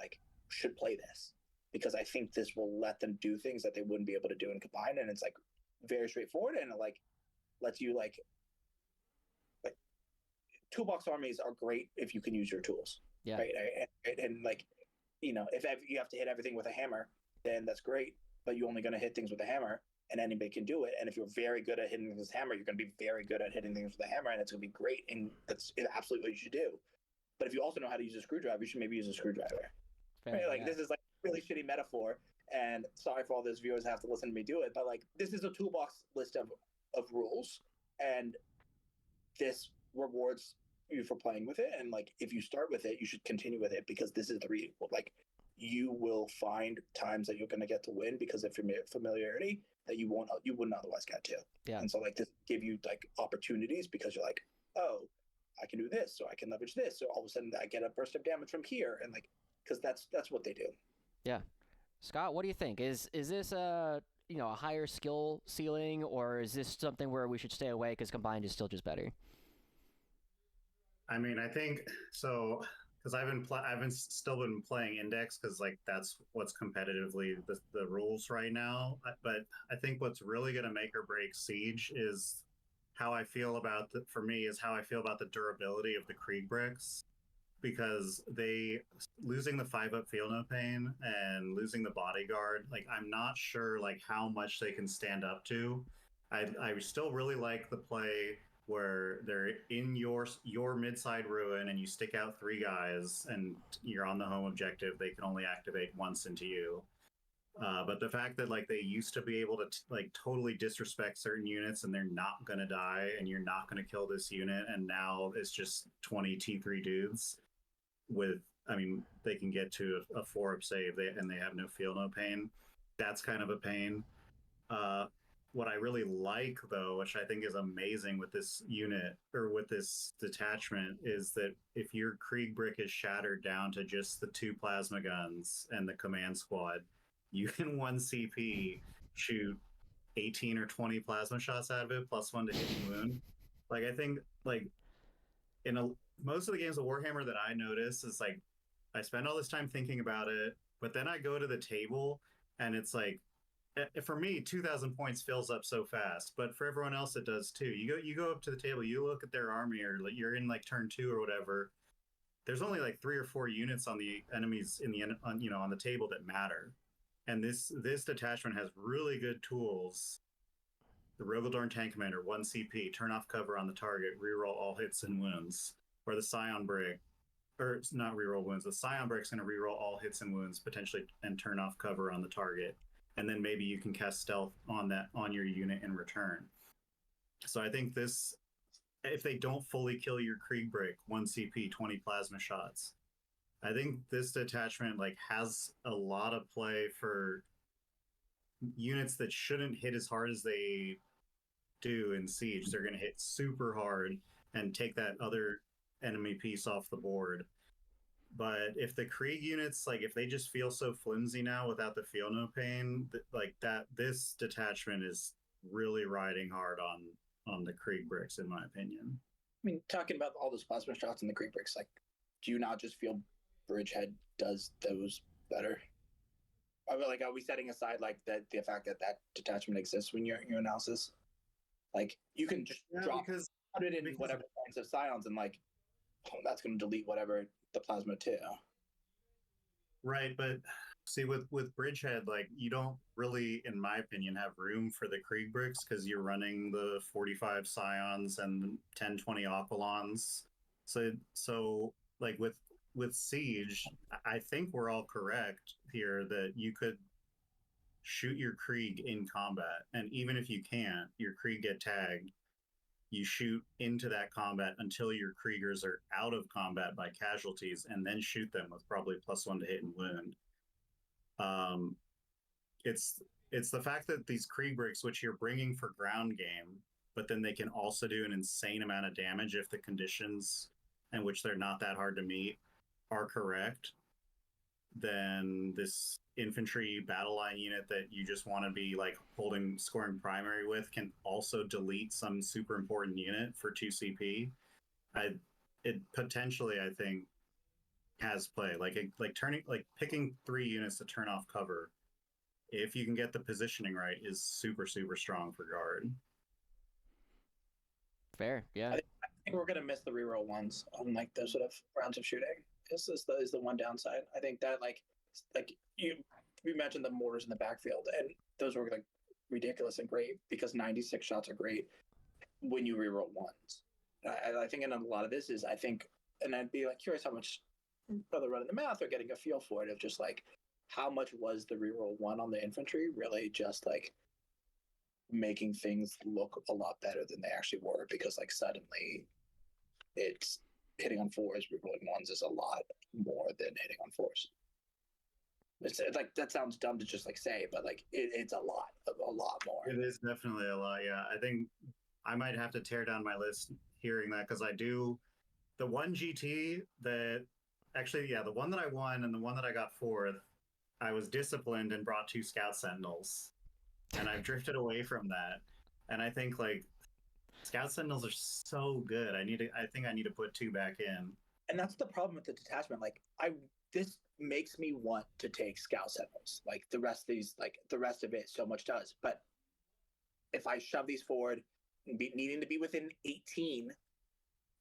like should play this, because I think this will let them do things that they wouldn't be able to do in combined. And it's like very straightforward, and it like lets you like toolbox armies are great if you can use your tools. Yeah. Right. And like, you know, if you have to hit everything with a hammer, then that's great, but you're only going to hit things with a hammer, and anybody can do it. And if you're very good at hitting things with a hammer, you're going to be very good at hitting things with a hammer, and it's going to be great. And that's absolutely what you should do. But if you also know how to use a screwdriver, you should maybe use a screwdriver. Right? Like, this is like a really shitty metaphor, and sorry for all those viewers who have to listen to me do it, but like this is a toolbox list of rules, and this rewards you for playing with it. And like if you start with it, you should continue with it, because this is the like you will find times that you're going to get to win because of familiarity that you wouldn't otherwise get to. Yeah. And so like this give you like opportunities, because you're like, oh, I can do this, so I can leverage this, so all of a sudden I get a burst of damage from here, and like because that's what they do. Yeah. Scott, what do you think? Is this a a higher skill ceiling, or is this something where we should stay away because combined is still just better? I mean, I think so because I've been still been playing Index because like that's what's competitively the rules right now. But I think what's really going to make or break Siege is how I feel about for me is how I feel about the durability of the Krieg bricks because they losing the 5-up feel no pain and losing the bodyguard, like I'm not sure like how much they can stand up to. I still really like the play where they're in your mid-side ruin and you stick out 3 guys and you're on the home objective. They can only activate once into you. But the fact that like they used to be able to like totally disrespect certain units and they're not gonna die and you're not gonna kill this unit, and now it's just 20 T3 dudes with, I mean, they can get to a 4-up save and they have no feel no pain. That's kind of a pain. What I really like though, which I think is amazing with this unit or with this detachment, is that if your Krieg brick is shattered down to just the 2 plasma guns and the command squad, you can 1 CP shoot 18 or 20 plasma shots out of it plus 1 to hit and wound. Like I think like most of the games of Warhammer that I notice is like I spend all this time thinking about it, but then I go to the table and it's like for me 2,000 points fills up so fast, but for everyone else it does too. You go up to the table, you look at their army, or like you're in like turn 2 or whatever. There's only like 3 or 4 units on the enemies in the on the table that matter, and this detachment has really good tools. The Rogaldorn Tank Commander, 1 CP, turn off cover on the target, reroll all hits and wounds. Or the Scion Brick, or it's not reroll wounds. The Scion Brick's going to reroll all hits and wounds potentially and turn off cover on the target. And then maybe you can cast stealth on your unit in return. So I think this, if they don't fully kill your Krieg Brick, 1 CP, 20 plasma shots, I think this detachment like has a lot of play for units that shouldn't hit as hard as they do in Siege. They're going to hit super hard and take that other enemy piece off the board. But if the Krieg units, like if they just feel so flimsy now without the feel no pain, like that, this detachment is really riding hard on the Krieg bricks, in my opinion. I mean, talking about all those plasma shots and the Krieg bricks, like, do you not just feel Bridgehead does those better? Are we setting aside like the fact that detachment exists when you're in your analysis? Like, you can just drop 100 in whatever points of Scions and like, that's going to delete whatever the plasma too. Right, but see, with Bridgehead, like you don't really, in my opinion, have room for the Krieg bricks because you're running the 45 Scions and 10-20 Aquilons. So like with Siege, I think we're all correct here that you could shoot your Krieg in combat, and even if you can't, your Krieg get tagged. You shoot into that combat until your Kriegers are out of combat by casualties, and then shoot them with probably +1 to hit and wound. It's the fact that these Krieg bricks, which you're bringing for ground game, but then they can also do an insane amount of damage if the conditions in which they're not that hard to meet are correct, then this infantry battle line unit that you just want to be like scoring primary with can also delete some super important unit for 2 CP. It potentially, I think, has play. Like picking 3 units to turn off cover, if you can get the positioning right, is super strong for guard. Fair, yeah. I think we're gonna miss the reroll ones on like those sort of rounds of shooting. This is the one downside. I think that like we mentioned the mortars in the backfield, and those were like ridiculous and great because 96 shots are great when you reroll ones. I think in a lot of this is, I think, and I'd be like curious how much, whether running the math or getting a feel for it, of just like how much was the reroll 1 on the infantry really just like making things look a lot better than they actually were, because like suddenly it's hitting on 4s, rerolling 1s is a lot more than hitting on 4s. It's like, that sounds dumb to just like say, but like it's a lot more. It is definitely a lot. Yeah, I think I might have to tear down my list hearing that, because I do the one GT that actually, yeah, the one that I won and the one that I got 4th, I was disciplined and brought 2 scout sentinels, and I've drifted away from that. And I think like scout sentinels are so good. I think I need to put 2 back in. And that's the problem with the detachment. Like this makes me want to take scout sentinels. Like the rest of it so much does. But if I shove these forward, needing to be within 18,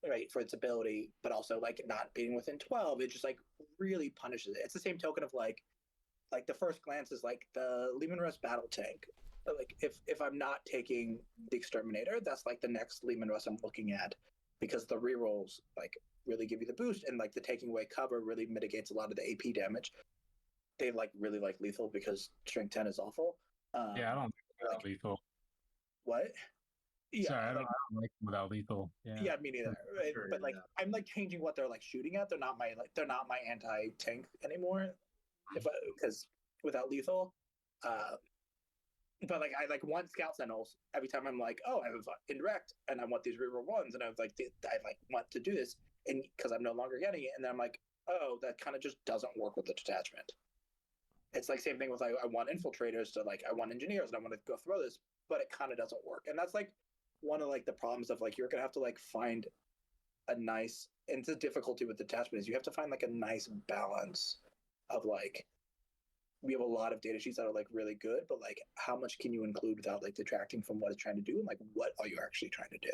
right, for its ability, but also like not being within 12, it just like really punishes it. It's the same token of like the first glance is like the Lehman Russ battle tank. But like if I'm not taking the exterminator, that's like the next Lehman Russ I'm looking at, because the rerolls like really give you the boost, and like the taking away cover really mitigates a lot of the AP damage. They like really like lethal because strength 10 is awful. Yeah, I don't think without lethal. What? Yeah, Sorry, I don't like them without lethal. Yeah, me neither. Right? Sure, but like I'm like changing what they're like shooting at. They're not my anti-tank anymore. Because without lethal, but like I like want scout sentinels every time. I'm like, oh, I have indirect, and I want these reroll ones, and I was like, I like want to do this, and because I'm no longer getting it, and then I'm like, oh, that kind of just doesn't work with the detachment. It's like same thing with like I want infiltrators to like I want engineers, and I want to go throw this, but it kind of doesn't work, and that's like one of like the problems of like you're gonna have to like find a nice, and the difficulty with detachment is you have to find like a nice balance of like, we have a lot of data sheets that are like really good, but like how much can you include without like detracting from what it's trying to do, and like what are you actually trying to do?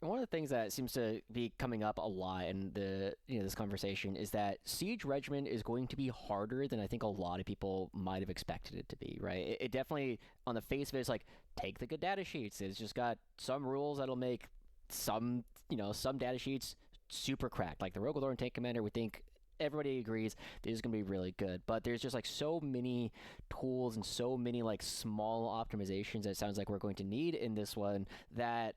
One of the things that seems to be coming up a lot in the this conversation is that Siege Regiment is going to be harder than I think a lot of people might have expected it to be, right? It definitely, on the face of it, is like, take the good data sheets. It's just got some rules that'll make some data sheets super cracked. Like the Rogalorn Tank Commander, we think everybody agrees this is going to be really good, but there's just like so many tools and so many like small optimizations that it sounds like we're going to need in this one that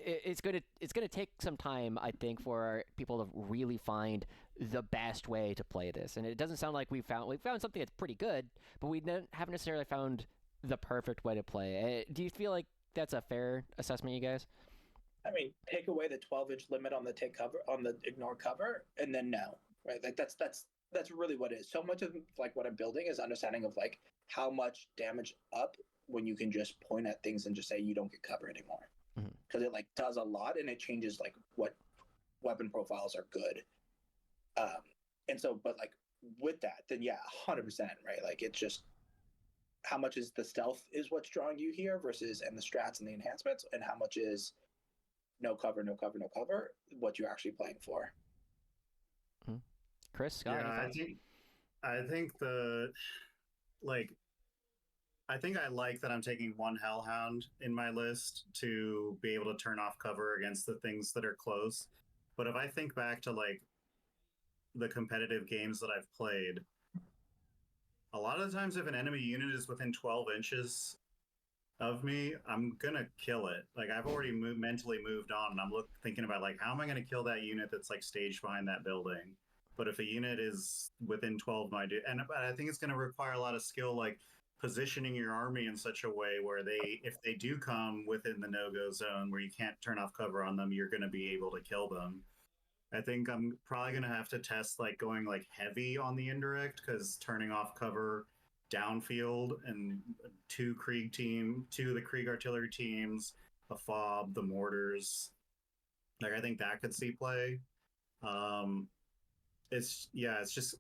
it's gonna take some time, I think, for people to really find the best way to play this. And it doesn't sound like we found something that's pretty good, but we haven't necessarily found the perfect way to play. Do you feel like that's a fair assessment, you guys? I mean, take away the 12-inch limit on the take cover, on the ignore cover, and then no, right? Like that's really what it is. So much of like what I'm building is understanding of like how much damage up when you can just point at things and just say you don't get cover anymore. Because it like does a lot, and it changes like what weapon profiles are good. And so, but like with that, then yeah, 100%, right? Like it's just how much is the stealth is what's drawing you here versus, and the strats and the enhancements, and how much is no cover, what you're actually playing for. Chris, Scott, I think I like that I'm taking 1 Hellhound in my list to be able to turn off cover against the things that are close. But if I think back to like the competitive games that I've played, a lot of the times if an enemy unit is within 12 inches of me, I'm gonna kill it. Like I've already mentally moved on, and I'm thinking about like, how am I gonna kill that unit that's like staged behind that building? But if a unit is within 12 of my and I think it's gonna require a lot of skill, like positioning your army in such a way where if they do come within the no-go zone where you can't turn off cover on them, you're going to be able to kill them. I think I'm probably going to have to test like going like heavy on the indirect, because turning off cover downfield and 2 of the Krieg artillery teams, a FOB, the mortars, like I think that could see play. It's just,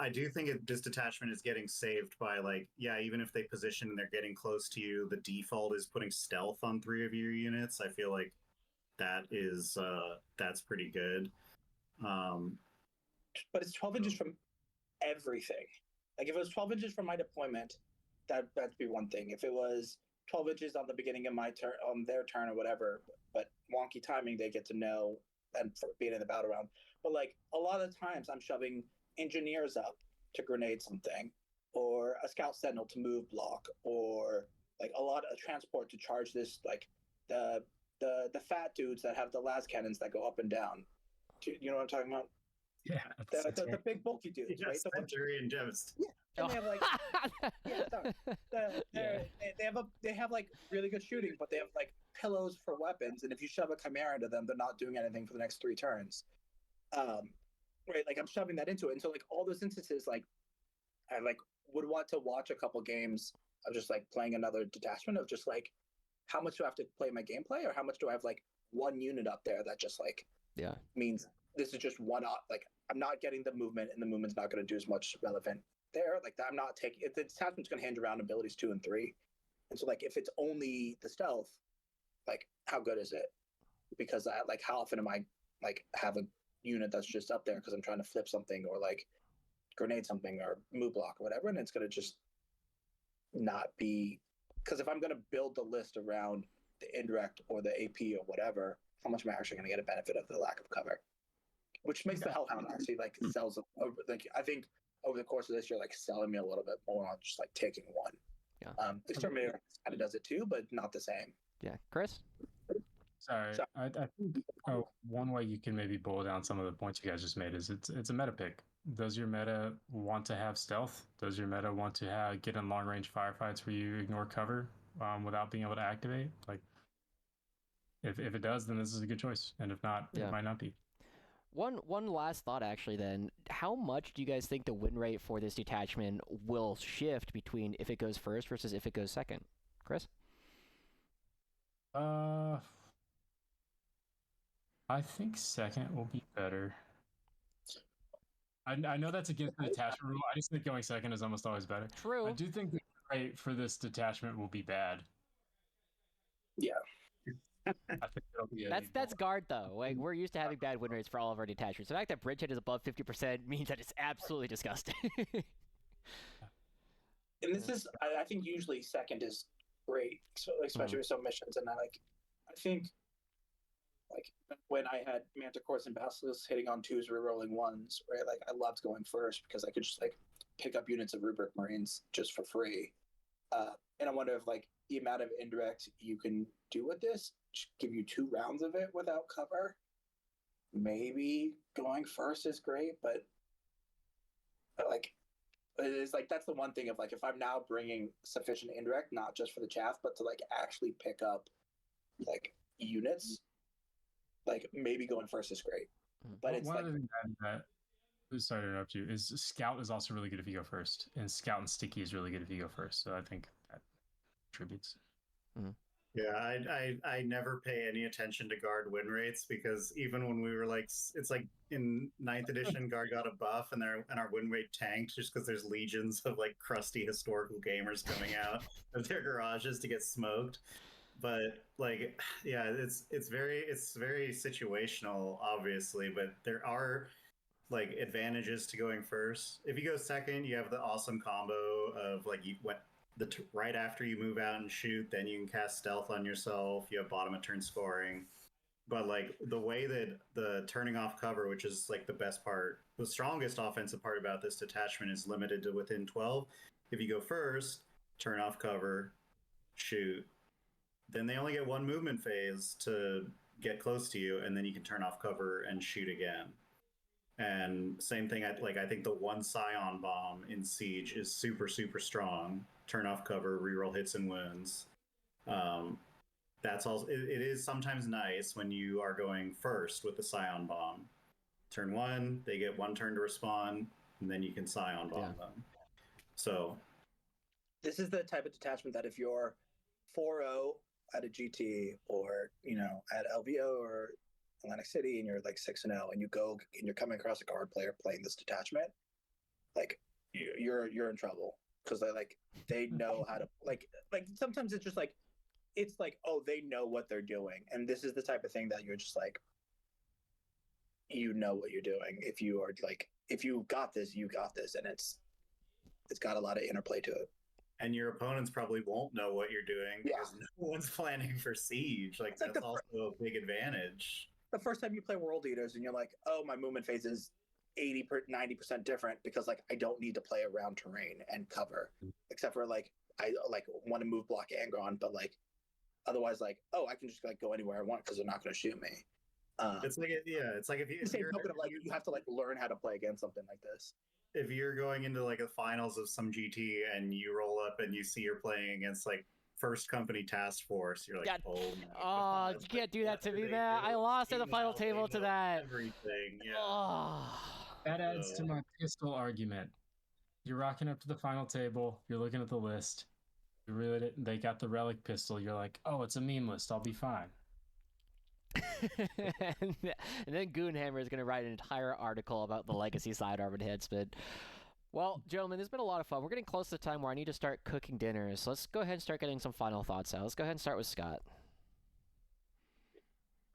I do think this detachment is getting saved by like, yeah, even if they position and they're getting close to you, the default is putting stealth on 3 of your units. I feel like that is that's pretty good. But it's 12 inches from everything. Like if it was 12 inches from my deployment, that'd be one thing. If it was 12 inches on the beginning of my turn, on their turn or whatever, but wonky timing, they get to know, and for being in the battle round. But like a lot of times I'm shoving engineers up to grenade something, or a scout sentinel to move block, or like a lot of transport to charge this, like the fat dudes that have the las cannons that go up and down. You know what I'm talking about? Yeah, the big bulky dudes, yes, right? The Centurion Ghost. Yeah, and they have like they have like really good shooting, but they have like pillows for weapons, and if you shove a chimera into them, they're not doing anything for the next 3 turns. right? Like I'm shoving that into it, and so like all those instances, like I like would want to watch a couple games of just like playing another detachment of just like how much do I have to play my gameplay, or how much do I have like one unit up there that just like means this is just one up. Like I'm not getting the movement, and the movement's not going to do as much relevant there. Like I'm not taking the detachment's going to hand around abilities 2 and 3, and so like if it's only the stealth, like how good is it? Because I like how often am I like have a unit that's just up there because I'm trying to flip something or like grenade something or move block or whatever, and it's going to just not be, because if I'm going to build the list around the indirect or the AP or whatever, how much am I actually going to get a benefit of the lack of cover? Which makes the Hellhound actually like sells like I think over the course of this year like selling me a little bit more on just like taking one. Exterminator kind of does it too, but not the same. Yeah, Chris. Sorry, I think one way you can maybe boil down some of the points you guys just made is it's a meta pick. Does your meta want to have stealth? Does your meta want to get in long range firefights where you ignore cover without being able to activate? Like, if it does, then this is a good choice, and if not, it might not be. One last thought, actually. Then, how much do you guys think the win rate for this detachment will shift between if it goes first versus if it goes second? Chris? I think second will be better. I know that's against the detachment rule. I just think going second is almost always better. True. I do think the rate for this detachment will be bad. Yeah. I think it'll be that's guard though. Like we're used to having bad win rates for all of our detachments. The fact that Bridgehead is above 50% means that it's absolutely disgusting. And this is, I think usually second is great, so especially with some missions. And I think like when I had Manticores and Basilisks hitting on 2s, rerolling 1s, right? Like I loved going first because I could just like pick up units of Rubric Marines just for free. And I wonder if like the amount of indirect you can do with this, just give you 2 rounds of it without cover. Maybe going first is great, but like it is like that's the one thing of like if I'm now bringing sufficient indirect, not just for the chaff, but to like actually pick up like units, like maybe going first is great. But it's one like other thing that sorry to interrupt you is Scout is also really good if you go first, and Scout and Sticky is really good if you go first. So I think that contributes. Yeah, I never pay any attention to guard win rates because even when we were like, it's like in 9th edition, guard got a buff and our win rate tanked just because there's legions of like crusty historical gamers coming out of their garages to get smoked. But like, yeah, it's very situational, obviously, but there are like advantages to going first. If you go second, you have the awesome combo of like right after you move out and shoot, then you can cast stealth on yourself. You have bottom of turn scoring. But like the way that the turning off cover, which is like the best part, the strongest offensive part about this detachment is limited to within 12. If you go first, turn off cover, shoot, then they only get 1 movement phase to get close to you, and then you can turn off cover and shoot again. And same thing, I think the 1 Scion bomb in Siege is super, super strong. Turn off cover, reroll hits and wounds. That's also, it is sometimes nice when you are going first with the Scion bomb. Turn 1, they get 1 turn to respond, and then you can Scion bomb them. So this is the type of detachment that if you're 4-0 at a GT or at LVO or Atlantic City and you're like 6-0 and you're coming across a guard player playing this detachment, like you're in trouble because they know how to like sometimes it's just like it's like, oh, they know what they're doing, and this is the type of thing that you're just like, you know what you're doing. If you are like, if you got this, you got this, and it's got a lot of interplay to it. And your opponents probably won't know what you're doing because no one's planning for Siege. Like that's also a big advantage. The first time you play World Eaters and you're like, oh, my movement phase is 90% different because like I don't need to play around terrain and cover, except for like I like want to move block Angron, but like otherwise like, oh, I can just like go anywhere I want because they're not going to shoot me. It's like it's like if you're like you have to like learn how to play against something like this. If you're going into like the finals of some GT and you roll up and you see you're playing against like First Company Task Force, you're like, oh, you can't do that to me, man. I lost at the final table to that. Everything, yeah. Oh. That adds to my pistol argument. You're rocking up to the final table. You're looking at the list. You read it. They got the relic pistol. You're like, oh, it's a meme list. I'll be fine. and then Goonhammer is going to write an entire article about the legacy sidearm enhancement. But well, gentlemen, this has been a lot of fun. We're getting close to the time where I need to start cooking dinner, so let's go ahead and start getting some final thoughts out. Let's go ahead and start with Scott.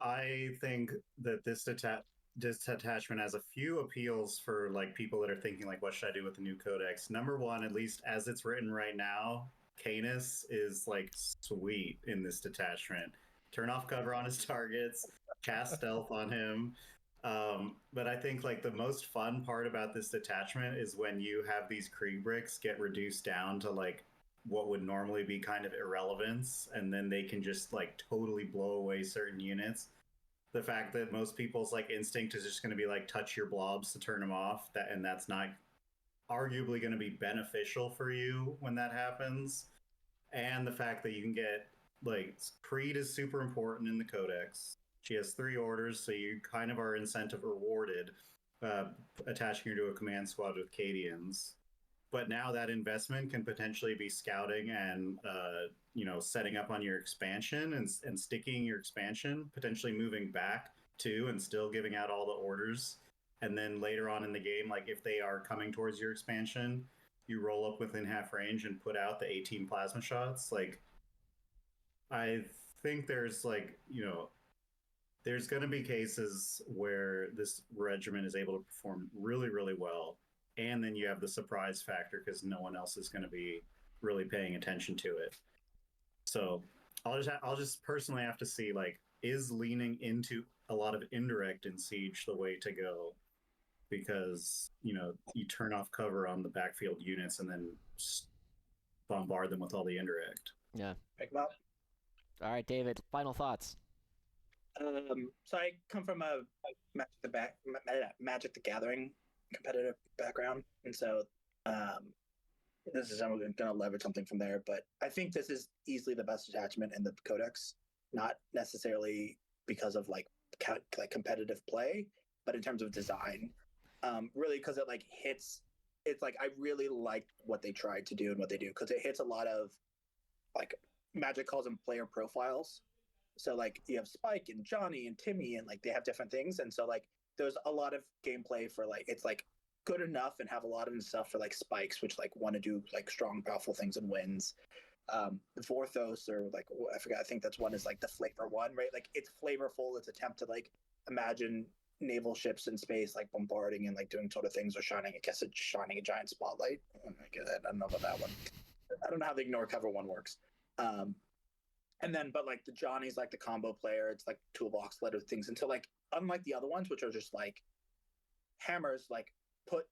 I think that this detachment has a few appeals for like people that are thinking like, what should I do with the new codex? Number one, at least as it's written right now, Canis is like sweet in this detachment. Turn off cover on his targets, cast stealth on him. But I think like the most fun part about this detachment is when you have these Krieg bricks get reduced down to like what would normally be kind of irrelevance, and then they can just like totally blow away certain units. The fact that most people's like instinct is just going to be like touch your blobs to turn them off, and that's not arguably going to be beneficial for you when that happens. And the fact that you can get like Creed is super important in the codex. She has 3 orders, so you kind of are incentive rewarded attaching her to a command squad with Cadians. But now that investment can potentially be scouting and setting up on your expansion and sticking your expansion, potentially moving back to and still giving out all the orders. And then later on in the game, like if they are coming towards your expansion, you roll up within half range and put out the 18 plasma shots. Like, I think there's there's going to be cases where this regiment is able to perform really, really well. And then you have the surprise factor because no one else is going to be really paying attention to it. So I'll just personally have to see, like, is leaning into a lot of indirect in Siege the way to go? Because, you turn off cover on the backfield units and then bombard them with all the indirect. Yeah. Pick them up. All right, David, final thoughts. So I come from a Magic the Gathering competitive background, and so this is, I'm going to leverage something from there. But I think this is easily the best detachment in the codex, not necessarily because of like competitive play, but in terms of design. Really, because it like hits. It's like I really like what they tried to do and what they do, because it hits a lot of like Magic calls them player profiles. So like you have Spike and Johnny and Timmy, and like they have different things, and so like there's a lot of gameplay for like it's like good enough and have a lot of stuff for like Spikes, which like want to do like strong, powerful things and wins. The Vorthos, or like I forgot, I think that's one is like the flavor one, right? Like it's flavorful. It's attempt to like imagine naval ships in space like bombarding and like doing sort of things, or shining a giant spotlight. I don't know about that one. I don't know how the ignore cover one works. And then, but like the Johnny's like the combo player, it's like toolbox led with things. And so like, unlike the other ones, which are just like hammers, like put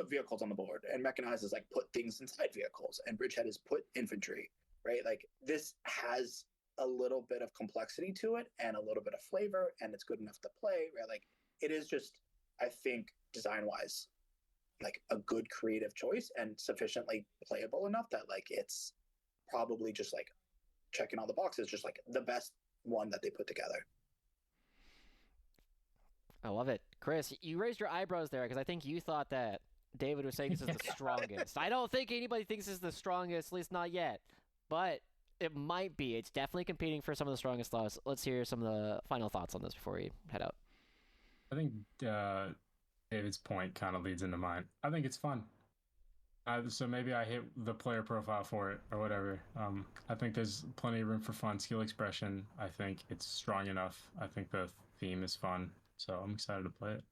vehicles on the board, and mechanized is like put things inside vehicles, and Bridgehead is put infantry, right? Like this has a little bit of complexity to it and a little bit of flavor, and it's good enough to play, right? Like it is just, I think, design wise, like a good creative choice and sufficiently playable enough that like it's probably just like checking all the boxes, just like the best one that they put together. I love it. Chris, you raised your eyebrows there because I think you thought that David was saying this is the strongest. I don't think anybody thinks this is the strongest, at least not yet. But it might be. It's definitely competing for some of the strongest thoughts. Let's hear some of the final thoughts on this before we head out. I think David's point kind of leads into mine. I think it's fun. So maybe I hit the player profile for it or whatever. I think there's plenty of room for fun. Skill expression, I think it's strong enough. I think the theme is fun. So I'm excited to play it.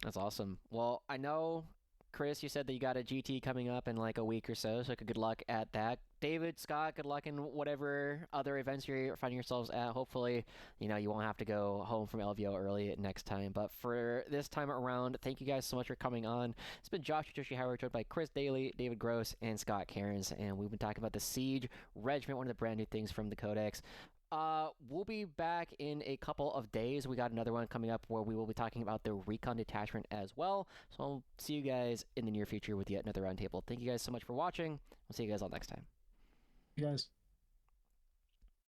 That's awesome. Well, I know, Chris, you said that you got a GT coming up in like a week or so good luck at that. David, Scott, good luck in whatever other events you're finding yourselves at. Hopefully, you won't have to go home from LVO early next time. But for this time around, thank you guys so much for coming on. It's been Josh Joshi Howard, joined by Chris Dailey, David Gross, and Scott Cairns. And we've been talking about the Siege Regiment, one of the brand new things from the Codex. We'll be back in a couple of days. We got another one coming up where we will be talking about the Recon Detachment as well. So I'll see you guys in the near future with yet another roundtable. Thank you guys so much for watching. We'll see you guys all next time. You guys.